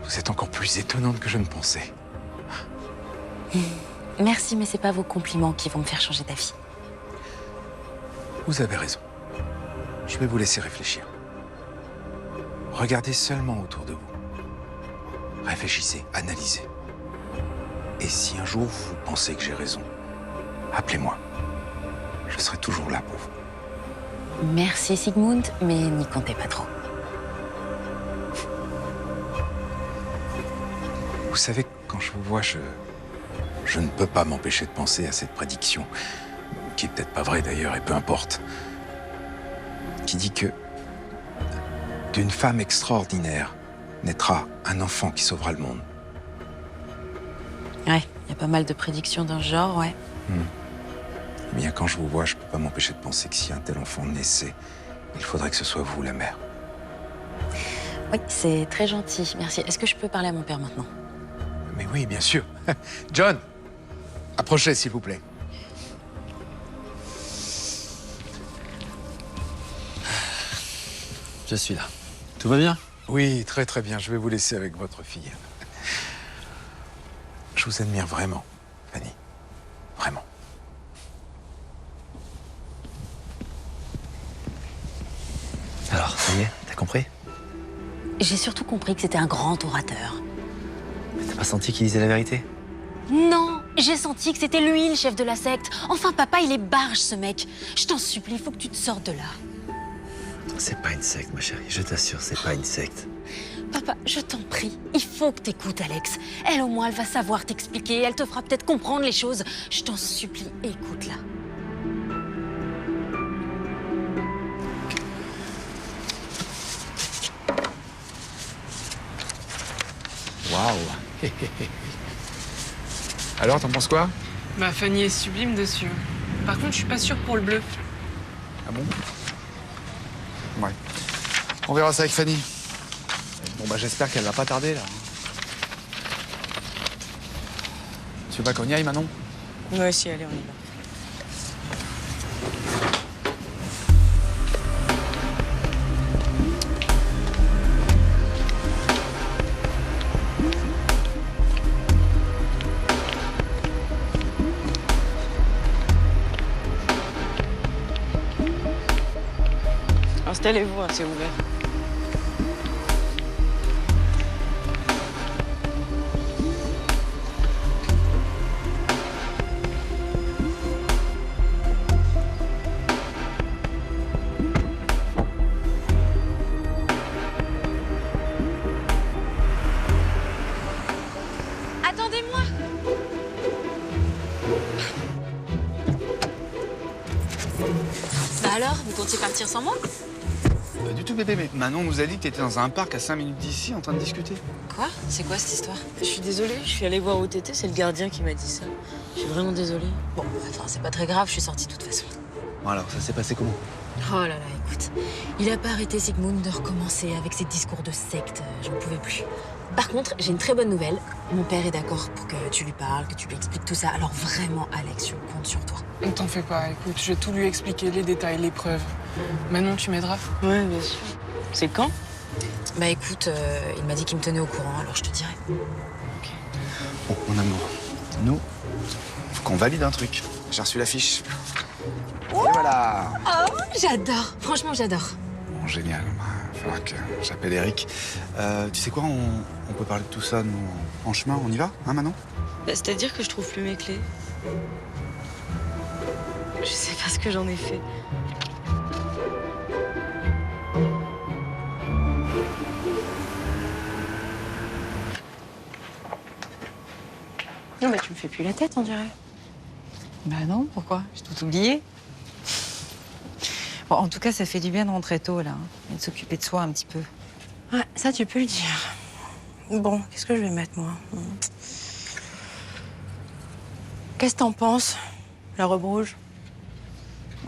Speaker 6: Vous êtes encore plus étonnante que je ne pensais.
Speaker 18: Merci, mais c'est pas vos compliments qui vont me faire changer d'avis.
Speaker 6: Vous avez raison. Je vais vous laisser réfléchir. Regardez seulement autour de vous. Réfléchissez, analysez. Et si un jour vous pensez que j'ai raison, appelez-moi. Je serai toujours là pour vous.
Speaker 18: Merci, Sigmund, mais n'y comptez pas trop.
Speaker 6: Vous savez, quand je vous vois, je ne peux pas m'empêcher de penser à cette prédiction, qui est peut-être pas vraie d'ailleurs, et peu importe, qui dit que d'une femme extraordinaire naîtra un enfant qui sauvera le monde.
Speaker 18: Ouais, il y a pas mal de prédictions dans ce genre, ouais.
Speaker 6: Eh bien, quand je vous vois, je peux pas m'empêcher de penser que si un tel enfant naissait, il faudrait que ce soit vous, la mère.
Speaker 18: Oui, c'est très gentil, merci. Est-ce que je peux parler à mon père maintenant?
Speaker 16: Mais oui, bien sûr. John, approchez, s'il vous plaît.
Speaker 22: Je suis là. Tout va bien?
Speaker 6: Oui, très très bien. Je vais vous laisser avec votre fille. Je vous admire vraiment, Fanny. Vraiment.
Speaker 22: Alors, ça y est, t'as compris?
Speaker 18: J'ai surtout compris que c'était un grand orateur.
Speaker 22: T'as pas senti qu'il disait la vérité?
Speaker 18: Non, j'ai senti que c'était lui le chef de la secte. Enfin, papa, il est barge, ce mec. Je t'en supplie, il faut que tu te sortes de là.
Speaker 22: C'est pas une secte, ma chérie. Je t'assure, c'est pas une secte.
Speaker 18: Papa, je t'en prie, il faut que t'écoutes Alex. Elle, au moins, elle va savoir t'expliquer. Elle te fera peut-être comprendre les choses. Je t'en supplie, écoute-la.
Speaker 16: Waouh. Alors, t'en penses quoi?
Speaker 17: Bah, Fanny est sublime dessus. Par contre, je suis pas sûre pour le bleu.
Speaker 16: Ah bon? Ouais. On verra ça avec Fanny. Bon, bah, j'espère qu'elle va pas tarder, là. Tu veux pas qu'on y aille, Manon?
Speaker 7: Ouais, si, allez, on y va. Installez-vous, hein, c'est ouvert.
Speaker 18: Alors, vous comptiez partir sans moi?
Speaker 16: Pas du tout, bébé, mais Manon nous a dit que t'étais dans un parc à 5 minutes d'ici en train de discuter.
Speaker 18: Quoi? C'est quoi cette histoire?
Speaker 7: Je suis désolée, je suis allée voir OTT, c'est le gardien qui m'a dit ça. Je suis vraiment désolée.
Speaker 18: Bon, enfin, c'est pas très grave, je suis sortie de toute façon.
Speaker 16: Bon alors, ça s'est passé comment?
Speaker 18: Oh là là, écoute, il a pas arrêté Sigmund de recommencer avec ses discours de secte, j'en pouvais plus. Par contre, j'ai une très bonne nouvelle. Mon père est d'accord pour que tu lui parles, que tu lui expliques tout ça. Alors vraiment, Alex, je compte sur toi.
Speaker 17: Ne t'en fais pas, écoute, je vais tout lui expliquer, les détails, les preuves. Manon, tu m'aideras?
Speaker 7: Ouais, bien sûr. C'est quand?
Speaker 18: Bah écoute, il m'a dit qu'il me tenait au courant, alors je te dirai.
Speaker 16: Bon, mon amour, nous, faut qu'on valide un truc. J'ai reçu l'affiche. Et voilà.
Speaker 18: Oh, j'adore. Franchement, j'adore.
Speaker 16: Bon, génial. Il faudra que j'appelle Eric. Tu sais quoi, on peut parler de tout ça, nous, en chemin. On y va, hein, Manon?
Speaker 7: Bah, c'est-à-dire que je trouve plus mes clés. Je sais pas ce que j'en ai fait.
Speaker 5: Non, mais tu me fais plus la tête, on dirait.
Speaker 21: Bah non, pourquoi? J'ai tout oublié. Bon, en tout cas, ça fait du bien de rentrer tôt, là. Et de s'occuper de soi un petit peu.
Speaker 5: Ouais, ça, tu peux le dire. Bon, qu'est-ce que je vais mettre, moi? Qu'est-ce que t'en penses? La robe rouge?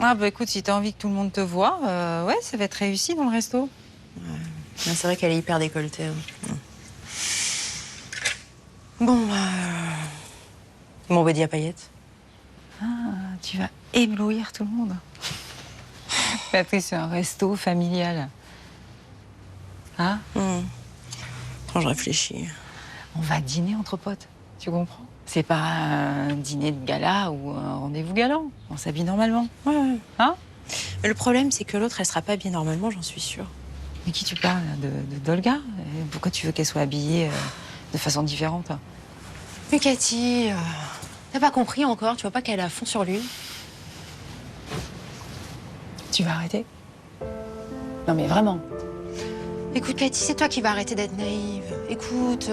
Speaker 21: Ah bah écoute, si t'as envie que tout le monde te voie, ouais, ça va être réussi dans le resto.
Speaker 5: Ouais. C'est vrai qu'elle est hyper décolletée. Hein. Bon, mon body à paillettes.
Speaker 21: Ah, tu vas éblouir tout le monde. Patrice, c'est un resto familial. Hein?
Speaker 5: Quand je réfléchis.
Speaker 21: On va dîner entre potes, tu comprends? C'est pas un dîner de gala ou un rendez-vous galant. On s'habille normalement.
Speaker 5: Ouais.
Speaker 21: Hein?
Speaker 5: Mais le problème, c'est que l'autre, elle sera pas habillée normalement, j'en suis sûre.
Speaker 21: Mais qui tu parles? D'Olga? Pourquoi tu veux qu'elle soit habillée de façon différente?
Speaker 5: Mais Cathy, t'as pas compris encore? Tu vois pas qu'elle est à fond sur lui?
Speaker 21: Tu vas arrêter? Non mais vraiment.
Speaker 5: Écoute, Cathy, c'est toi qui vas arrêter d'être naïve. Écoute,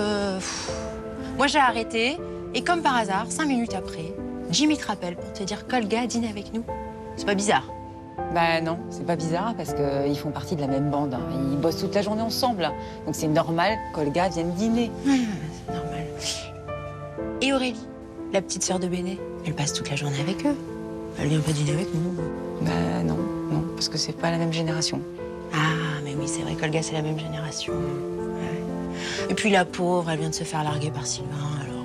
Speaker 5: moi j'ai arrêté, et comme par hasard, 5 minutes après, Jimmy te rappelle pour te dire qu'Olga dîne avec nous. C'est pas bizarre?
Speaker 21: Bah non, c'est pas bizarre parce qu'ils font partie de la même bande. Hein. Ils bossent toute la journée ensemble. Donc c'est normal qu'Olga vienne dîner.
Speaker 5: C'est normal. Et Aurélie, la petite sœur de Béné, elle passe toute la journée avec eux. Elle vient pas dîner avec nous.
Speaker 21: Bah non, parce que c'est pas la même génération.
Speaker 5: Ah, mais oui, c'est vrai qu'Olga, c'est la même génération. Ouais. Et puis la pauvre, elle vient de se faire larguer par Sylvain, alors...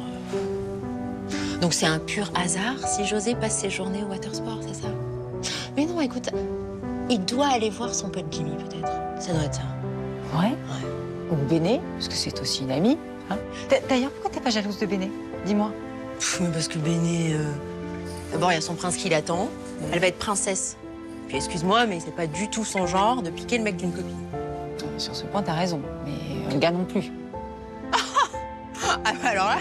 Speaker 5: Donc c'est un pur hasard si José passe ses journées au watersport, c'est ça? Mais non, écoute, il doit aller voir son pote Jimmy, peut-être. Ça doit être ça.
Speaker 21: Ouais? Ou Béné, parce que c'est aussi une amie. Hein. D'ailleurs, pourquoi t'es pas jalouse de Béné? Dis-moi.
Speaker 5: Mais parce que Béné... D'abord, il y a son prince qui l'attend. Elle va être princesse. Puis excuse-moi, mais c'est pas du tout son genre de piquer le mec d'une copine.
Speaker 21: Sur ce point, t'as raison. Mais Olga non plus.
Speaker 5: Ah bah alors là,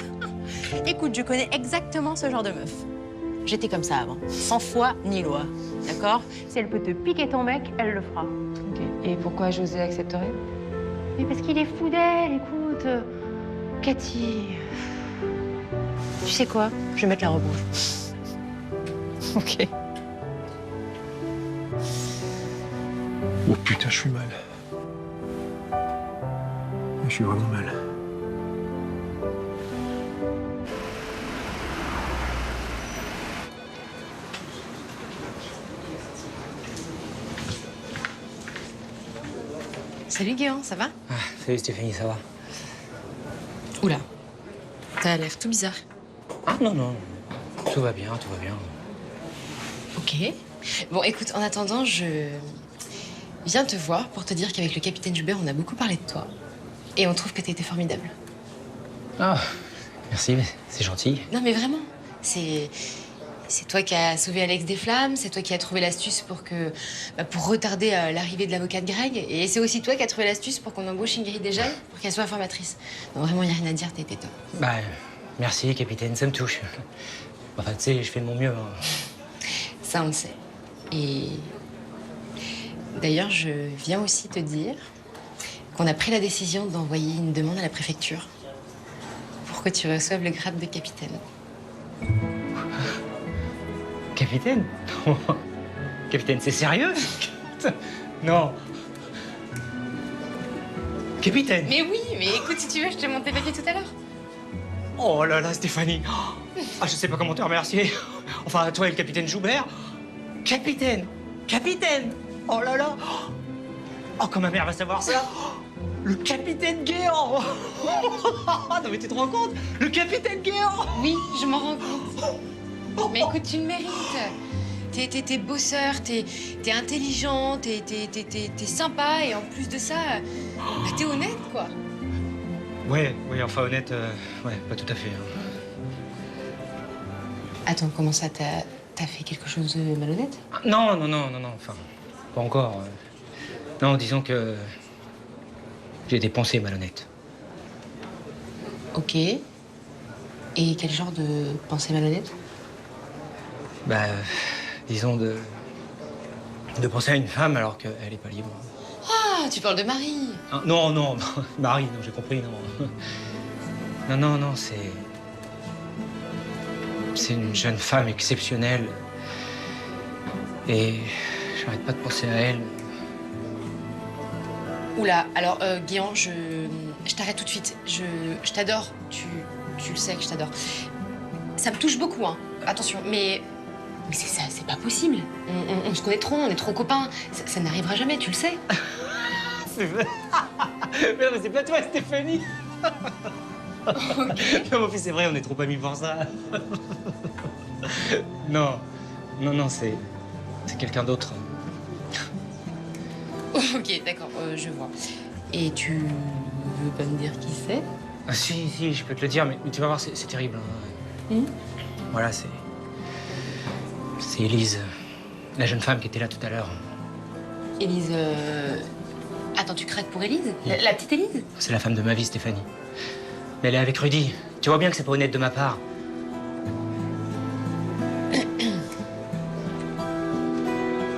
Speaker 5: écoute, je connais exactement ce genre de meuf. J'étais comme ça avant, sans foi ni loi, d'accord? Si elle peut te piquer ton mec, elle le fera.
Speaker 21: Ok. Et pourquoi José accepterait?
Speaker 5: Mais parce qu'il est fou d'elle, écoute. Cathy... Tu sais quoi? Je vais mettre la robe rouge.
Speaker 21: Ok.
Speaker 2: Oh putain, je suis mal. Je suis vraiment mal.
Speaker 5: Salut Guéant, ça va?
Speaker 11: Ah, salut Stéphanie, ça va?
Speaker 5: Oula, t'as l'air tout bizarre.
Speaker 11: Ah non, non, tout va bien, tout va bien.
Speaker 5: Ok. Bon, écoute, en attendant, je viens te voir pour te dire qu'avec le capitaine Joubert, on a beaucoup parlé de toi. Et on trouve que t'as été formidable.
Speaker 11: Ah, merci, c'est gentil.
Speaker 5: Non, mais vraiment, c'est toi qui as sauvé Alex des flammes, c'est toi qui as trouvé l'astuce pour retarder l'arrivée de l'avocat de Greg. Et c'est aussi toi qui as trouvé l'astuce pour qu'on embauche Ingrid Desjeunes pour qu'elle soit informatrice. Donc vraiment, il n'y a rien à dire, t'as été top.
Speaker 11: Bah, merci, capitaine, ça me touche. Enfin, tu sais, je fais de mon mieux. Hein.
Speaker 5: Ça, on le sait. Et d'ailleurs, je viens aussi te dire qu'on a pris la décision d'envoyer une demande à la préfecture pour que tu reçoives le grade de capitaine.
Speaker 11: Capitaine? Capitaine, c'est sérieux? Non. Capitaine.
Speaker 12: Mais oui, mais écoute, si tu veux, je te monte les papiers tout à l'heure.
Speaker 11: Oh là là, Stéphanie. Ah, je sais pas comment te remercier. Enfin, toi et le capitaine Joubert. Capitaine. Capitaine. Oh là là. Oh, quand ma mère va savoir ça. Le capitaine Guéant. Non mais tu te rends compte? Le capitaine Guéant.
Speaker 12: Oui, je m'en rends compte. Mais écoute, tu le mérites. T'es bosseur, t'es intelligent, t'es sympa et en plus de ça, bah, t'es honnête, quoi.
Speaker 11: Ouais, enfin honnête, ouais, pas tout à fait.
Speaker 12: Attends, comment ça, t'as fait quelque chose de malhonnête?
Speaker 11: Non, enfin, pas encore. Non, disons que j'ai des pensées malhonnêtes.
Speaker 12: Ok. Et quel genre de pensée malhonnête?
Speaker 11: Bah, disons de penser à une femme alors qu'elle est pas libre.
Speaker 12: Ah, tu parles de Marie.
Speaker 11: Ah, non, Marie, non, j'ai compris, non. Non, c'est une jeune femme exceptionnelle. Et j'arrête pas de penser à elle.
Speaker 12: Oula, alors, Guéant, je t'arrête tout de suite. Je t'adore. Tu le sais que je t'adore. Ça me touche beaucoup, hein. Attention, mais c'est ça, c'est pas possible. On se connaît trop, on est trop copains. Ça n'arrivera jamais, tu le sais.
Speaker 11: C'est vrai. Mais non, mais c'est pas toi, Stéphanie. Okay. Non, mais c'est vrai, on est trop amis pour ça. Non, c'est quelqu'un d'autre.
Speaker 12: Ok, d'accord, je vois. Et tu veux pas me dire qui c'est?
Speaker 11: Ah, si, je peux te le dire, mais tu vas voir, c'est terrible. Hein. Voilà, c'est Élise, la jeune femme qui était là tout à l'heure.
Speaker 12: Élise, Attends, tu craques pour Élise? La petite Élise?
Speaker 11: C'est la femme de ma vie, Stéphanie. Mais elle est avec Rudy. Tu vois bien que c'est pas honnête de ma part.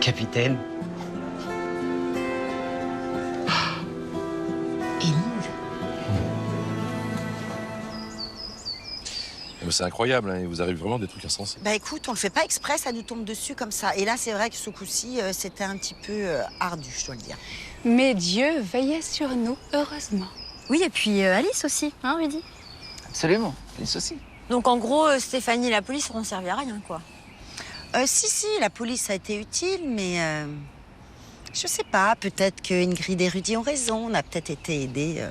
Speaker 11: Capitaine.
Speaker 2: C'est incroyable, hein, il vous arrive vraiment des trucs insensés.
Speaker 9: Bah écoute, on le fait pas exprès, ça nous tombe dessus comme ça. Et là, c'est vrai que ce coup-ci, c'était un petit peu ardu, je dois le dire.
Speaker 1: Mais Dieu veillait sur nous, heureusement.
Speaker 15: Oui, et puis Alice aussi, hein, Rudy?
Speaker 10: Absolument, Alice aussi.
Speaker 15: Donc en gros, Stéphanie et la police n'auront servi à rien, quoi.
Speaker 9: Si, la police a été utile, mais je sais pas, peut-être que Ingrid et Rudy ont raison, on a peut-être été aidés.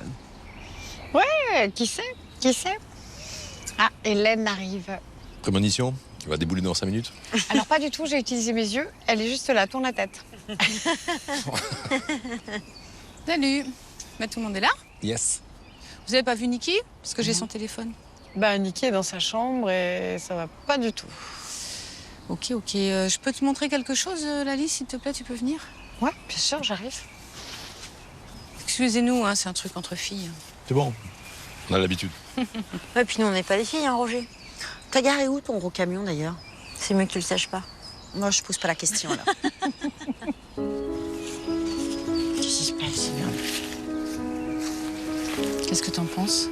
Speaker 19: Ouais, qui sait? Ah, Hélène arrive.
Speaker 2: Prémonition, il va débouler dans 5 minutes.
Speaker 19: Alors pas du tout, j'ai utilisé mes yeux. Elle est juste là, tourne la tête.
Speaker 12: Salut. Bah, tout le monde est là?
Speaker 2: Yes.
Speaker 12: Vous avez pas vu Niki? Parce que j'ai son téléphone.
Speaker 19: Bah, Niki est dans sa chambre et ça va pas du tout.
Speaker 12: Ok. Je peux te montrer quelque chose, Lali, s'il te plaît, tu peux venir?
Speaker 19: Ouais, bien sûr, j'arrive.
Speaker 12: Excusez-nous, hein, c'est un truc entre filles.
Speaker 2: C'est bon, on a l'habitude.
Speaker 15: Ouais, puis nous, on n'est pas des filles, hein, Roger.
Speaker 9: T'as garé où ton gros camion, d'ailleurs?
Speaker 15: C'est mieux que tu le saches pas.
Speaker 9: Moi, je pose pas la question, là.
Speaker 19: Qu'est-ce qui se passe?
Speaker 12: Qu'est-ce que t'en penses?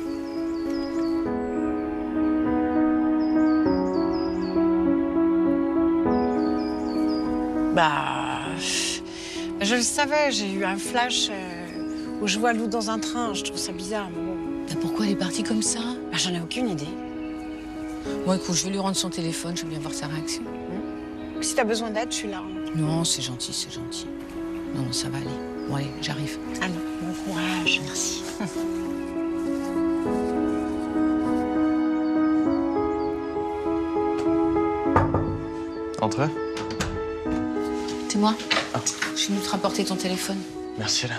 Speaker 19: Bah, je le savais, j'ai eu un flash où je vois Lou dans un train. Je trouve ça bizarre, mais bon.
Speaker 12: Bah, pourquoi elle est partie comme ça?
Speaker 19: Bah, j'en ai aucune idée.
Speaker 12: Bon, écoute, je vais lui rendre son téléphone, je vais bien voir sa réaction.
Speaker 19: Si t'as besoin d'aide, je suis là.
Speaker 12: Non, c'est gentil. Non, ça va aller. Bon, allez, j'arrive.
Speaker 19: Allez, bon courage. Merci.
Speaker 14: Entrez.
Speaker 12: C'est moi. Je suis venue te rapporter ton téléphone.
Speaker 14: Merci, là.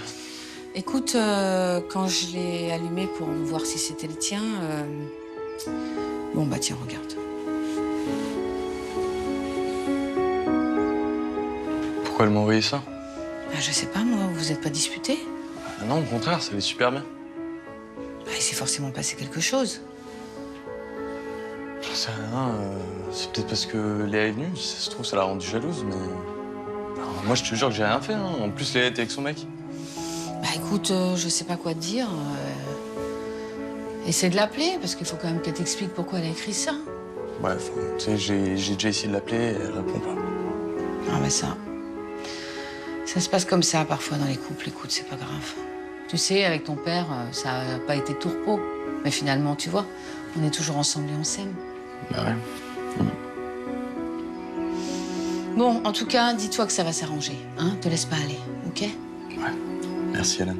Speaker 12: Écoute, quand je l'ai allumé pour voir si c'était le tien, bon, bah tiens, regarde.
Speaker 14: Pourquoi elle m'a envoyé ça?
Speaker 12: Bah, je sais pas, moi, vous êtes pas disputés?
Speaker 14: Ah non, au contraire, ça allait super bien.
Speaker 12: Bah, il s'est forcément passé quelque chose.
Speaker 14: Je sais rien, c'est peut-être parce que Léa est venue. Si ça se trouve, ça l'a rendue jalouse, mais... Alors, moi, je te jure que j'ai rien fait, hein. En plus, Léa était avec son mec.
Speaker 12: Bah écoute, je sais pas quoi te dire. Essaie de l'appeler, parce qu'il faut quand même qu'elle t'explique pourquoi elle a écrit ça.
Speaker 14: Ouais, tu sais, j'ai déjà essayé de l'appeler et elle répond pas.
Speaker 12: Ah bah ça, Ça se passe comme ça parfois dans les couples, écoute, c'est pas grave. Tu sais, avec ton père, ça n'a pas été tout repos. Mais finalement, tu vois, on est toujours ensemble et on s'aime.
Speaker 14: Bah ouais.
Speaker 12: Bon, en tout cas, dis-toi que ça va s'arranger, hein? Te laisse pas aller, ok?
Speaker 14: Ouais. Merci, Hélène.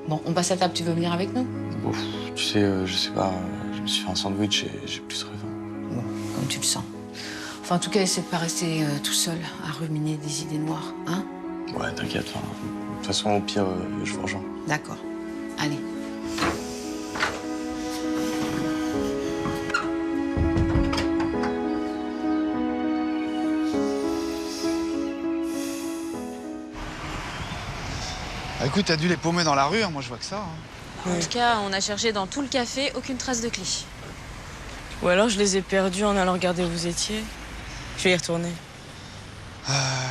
Speaker 12: Bon, on passe à table, tu veux venir avec nous?
Speaker 14: Bon, tu sais, je sais pas, je me suis fait un sandwich et j'ai plus très faim.
Speaker 12: Bon, comme tu le sens. Enfin, en tout cas, essaie de pas rester tout seul à ruminer des idées noires, hein?
Speaker 14: Ouais, t'inquiète. De toute façon, au pire, je vous rejoins.
Speaker 12: D'accord. Allez.
Speaker 16: Ah, écoute, t'as dû les paumer dans la rue, hein, moi je vois que ça. Hein.
Speaker 7: En tout cas, on a cherché dans tout le café, aucune trace de clé. Ou alors je les ai perdus en allant regarder où vous étiez. Je vais y retourner.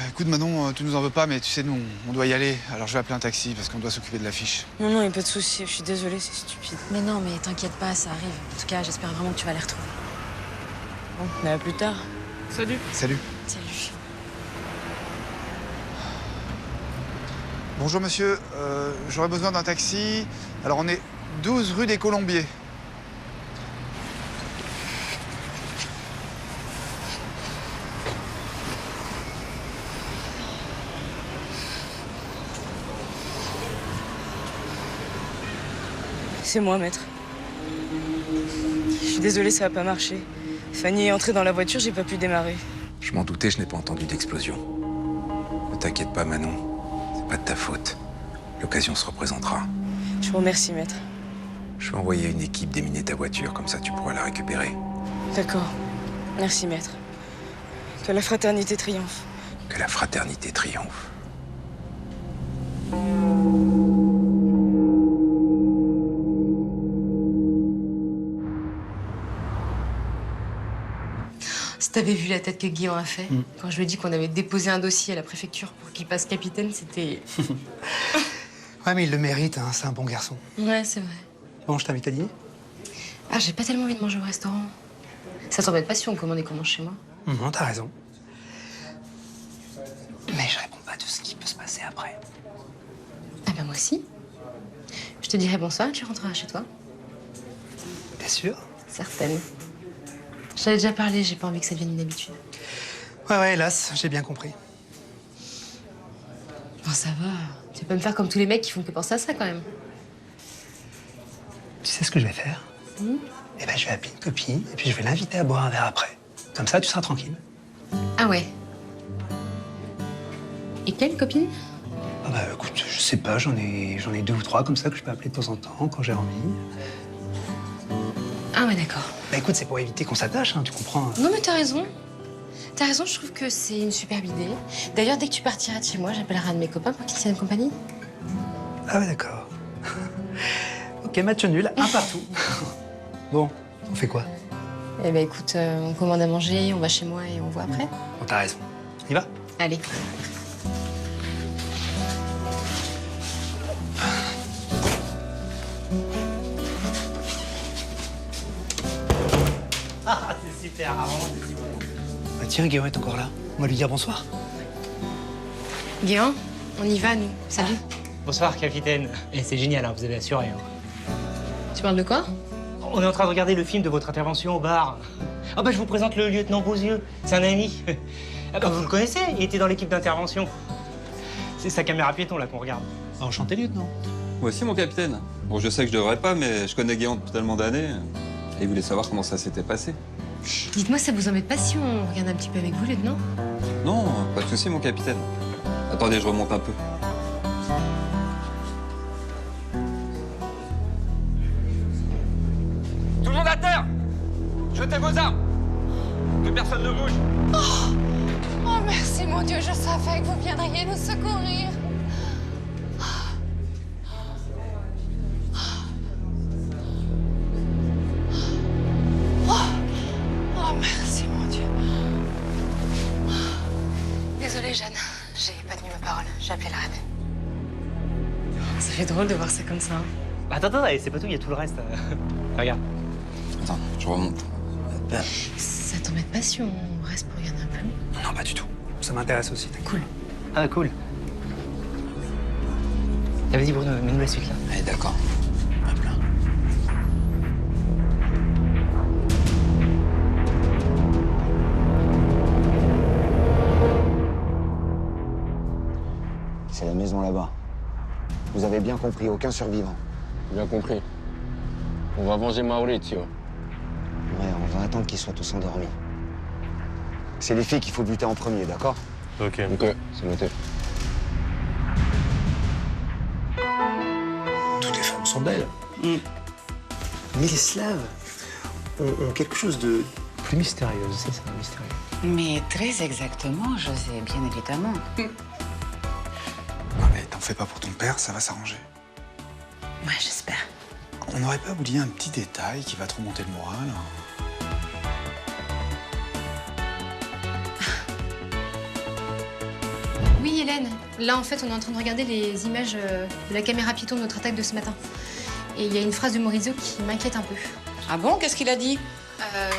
Speaker 16: Écoute, Manon, tu nous en veux pas, mais tu sais, nous, on doit y aller. Alors je vais appeler un taxi parce qu'on doit s'occuper de l'affiche.
Speaker 7: Non, non, il n'y a pas de souci. Je suis désolée, c'est stupide.
Speaker 18: Mais non, mais t'inquiète pas, ça arrive. En tout cas, j'espère vraiment que tu vas les retrouver.
Speaker 7: Bon, à plus tard. Salut.
Speaker 16: Salut.
Speaker 18: Salut.
Speaker 16: Bonjour monsieur, j'aurais besoin d'un taxi. Alors on est 12 rue des Colombiers.
Speaker 7: C'est moi, maître. Je suis désolée, ça n'a pas marché. Fanny est entrée dans la voiture, j'ai pas pu démarrer.
Speaker 6: Je m'en doutais, je n'ai pas entendu d'explosion. Ne t'inquiète pas, Manon. C'est pas de ta faute. L'occasion se représentera.
Speaker 7: Je vous remercie, maître.
Speaker 6: Je vais envoyer une équipe déminer ta voiture, comme ça tu pourras la récupérer.
Speaker 7: D'accord. Merci, maître. Que la fraternité triomphe.
Speaker 6: Que la fraternité triomphe.
Speaker 5: Si t'avais vu la tête que Guillaume a fait, quand je lui ai dit qu'on avait déposé un dossier à la préfecture pour qu'il passe capitaine, c'était...
Speaker 3: Ouais, mais il le mérite, hein, c'est un bon garçon.
Speaker 5: Ouais, c'est vrai.
Speaker 3: Bon, je t'invite à dîner.
Speaker 5: Ah, j'ai pas tellement envie de manger au restaurant. Ça t'embête pas si on commande et qu'on mange chez moi?
Speaker 3: Non, t'as raison. Mais je réponds pas de ce qui peut se passer après.
Speaker 5: Ah bah moi aussi. Je te dirai bonsoir et tu rentreras chez toi.
Speaker 3: T'es sûr?
Speaker 5: Certaine. Je t'avais déjà parlé, j'ai pas envie que ça devienne une habitude.
Speaker 3: Ouais, hélas, j'ai bien compris.
Speaker 5: Bon, ça va. Tu vas pas me faire comme tous les mecs qui font que penser à ça, quand même.
Speaker 3: Tu sais ce que je vais faire? Eh ben, je vais appeler une copine et puis je vais l'inviter à boire un verre après. Comme ça, tu seras tranquille.
Speaker 5: Ah ouais. Et quelle copine?
Speaker 3: Ah bah écoute, je sais pas, j'en ai 2 ou 3 comme ça que je peux appeler de temps en temps quand j'ai envie.
Speaker 5: Ah ouais, d'accord.
Speaker 3: Bah écoute, c'est pour éviter qu'on s'attache, hein, tu comprends?
Speaker 5: Non, mais t'as raison. T'as raison, je trouve que c'est une superbe idée. D'ailleurs, dès que tu partiras de chez moi, j'appellerai un de mes copains pour qu'il tienne compagnie.
Speaker 3: Ah ouais, d'accord. Ok, match nul, un partout. Bon, on fait quoi?
Speaker 5: Eh ben écoute, on commande à manger, on va chez moi et on voit après.
Speaker 3: Bon, t'as raison. On y va?
Speaker 5: Allez.
Speaker 3: Ah, c'est super, vraiment, c'est super. Bah tiens, Guillaume est encore là. On va lui dire bonsoir.
Speaker 5: Guillaume, on y va, nous. Salut.
Speaker 11: Bonsoir, capitaine. Et c'est génial, hein, vous avez assuré. Hein.
Speaker 5: Tu parles de quoi?
Speaker 11: On est en train de regarder le film de votre intervention au bar. Ah bah je vous présente le lieutenant Beauzieux. C'est un ami. Ah bah vous le connaissez, il était dans l'équipe d'intervention. C'est sa caméra piéton là qu'on regarde.
Speaker 3: Enchanté, lieutenant.
Speaker 8: Moi aussi, mon capitaine. Bon, je sais que je devrais pas, mais je connais Guillaume depuis tellement d'années. Et il voulait savoir comment ça s'était passé.
Speaker 5: Dites-moi, ça vous embête pas si on regarde un petit peu avec vous, lieutenant?
Speaker 8: Non, pas de souci, mon capitaine. Attendez, je remonte un peu.
Speaker 23: Tout le monde à terre! Jetez vos armes! Que personne ne bouge!
Speaker 1: Oh, merci, mon Dieu, je savais que vous viendriez nous secourir. Oh, merci, mon Dieu. Désolée, Jeanne, j'ai pas tenu ma parole. J'ai appelé la reine.
Speaker 5: Ça fait drôle de voir ça comme ça. Hein.
Speaker 11: Attends, c'est pas tout, il y a tout le reste. Regarde.
Speaker 8: Attends, je remonte.
Speaker 5: Ça t'embête pas si on reste pour regarder un peu?
Speaker 3: Non, pas du tout. Ça m'intéresse aussi.
Speaker 5: Cool.
Speaker 11: Ah, cool. Vas-y Bruno, mets-nous la suite là.
Speaker 16: Allez, d'accord.
Speaker 4: C'est la maison là-bas. Vous avez bien compris, aucun survivant.
Speaker 13: Bien compris. On va venger Maurizio.
Speaker 4: Ouais, on va attendre qu'ils soient tous endormis. C'est les filles qu'il faut buter en premier, d'accord?
Speaker 13: Ok, c'est noté.
Speaker 3: Toutes les femmes sont belles. Mais les Slaves ont quelque chose de plus mystérieux, c'est ça, mystérieux.
Speaker 21: Mais très exactement, José, bien évidemment.
Speaker 16: Non mais t'en fais pas pour ton père, ça va s'arranger.
Speaker 21: Ouais, j'espère.
Speaker 16: On n'aurait pas oublié un petit détail qui va te remonter le moral.
Speaker 20: Oui, Hélène. Là, en fait, on est en train de regarder les images de la caméra piéton de notre attaque de ce matin. Et il y a une phrase de Maurizio qui m'inquiète un peu.
Speaker 12: Ah bon? Qu'est-ce qu'il a dit?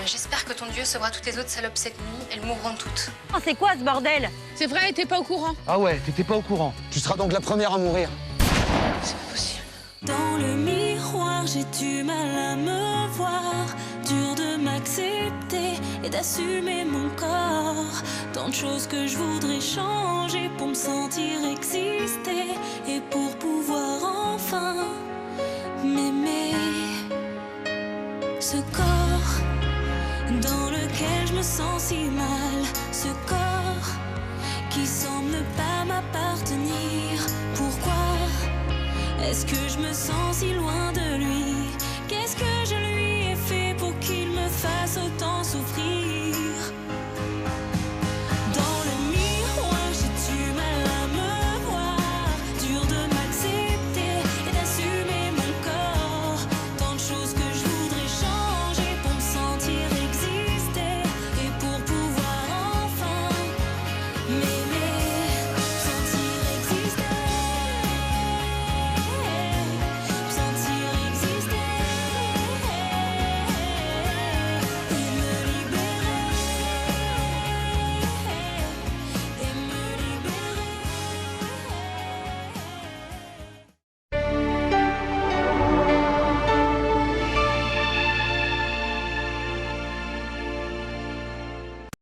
Speaker 20: J'espère que ton dieu sauvera toutes les autres salopes cette nuit. Elles mourront toutes.
Speaker 24: Oh, c'est quoi ce bordel?
Speaker 20: C'est vrai, t'es pas au courant.
Speaker 4: Ah ouais, t'étais pas au courant. Tu seras donc la première à mourir.
Speaker 20: C'est pas possible.
Speaker 25: Dans le miroir, j'ai du mal à me voir. Dur de m'accepter et d'assumer mon corps. Tant de choses que je voudrais changer pour me sentir exister et pour pouvoir enfin m'aimer. Ce corps dans lequel je me sens si mal, ce corps qui semble ne pas m'appartenir. Pourquoi est-ce que je me sens si loin de lui?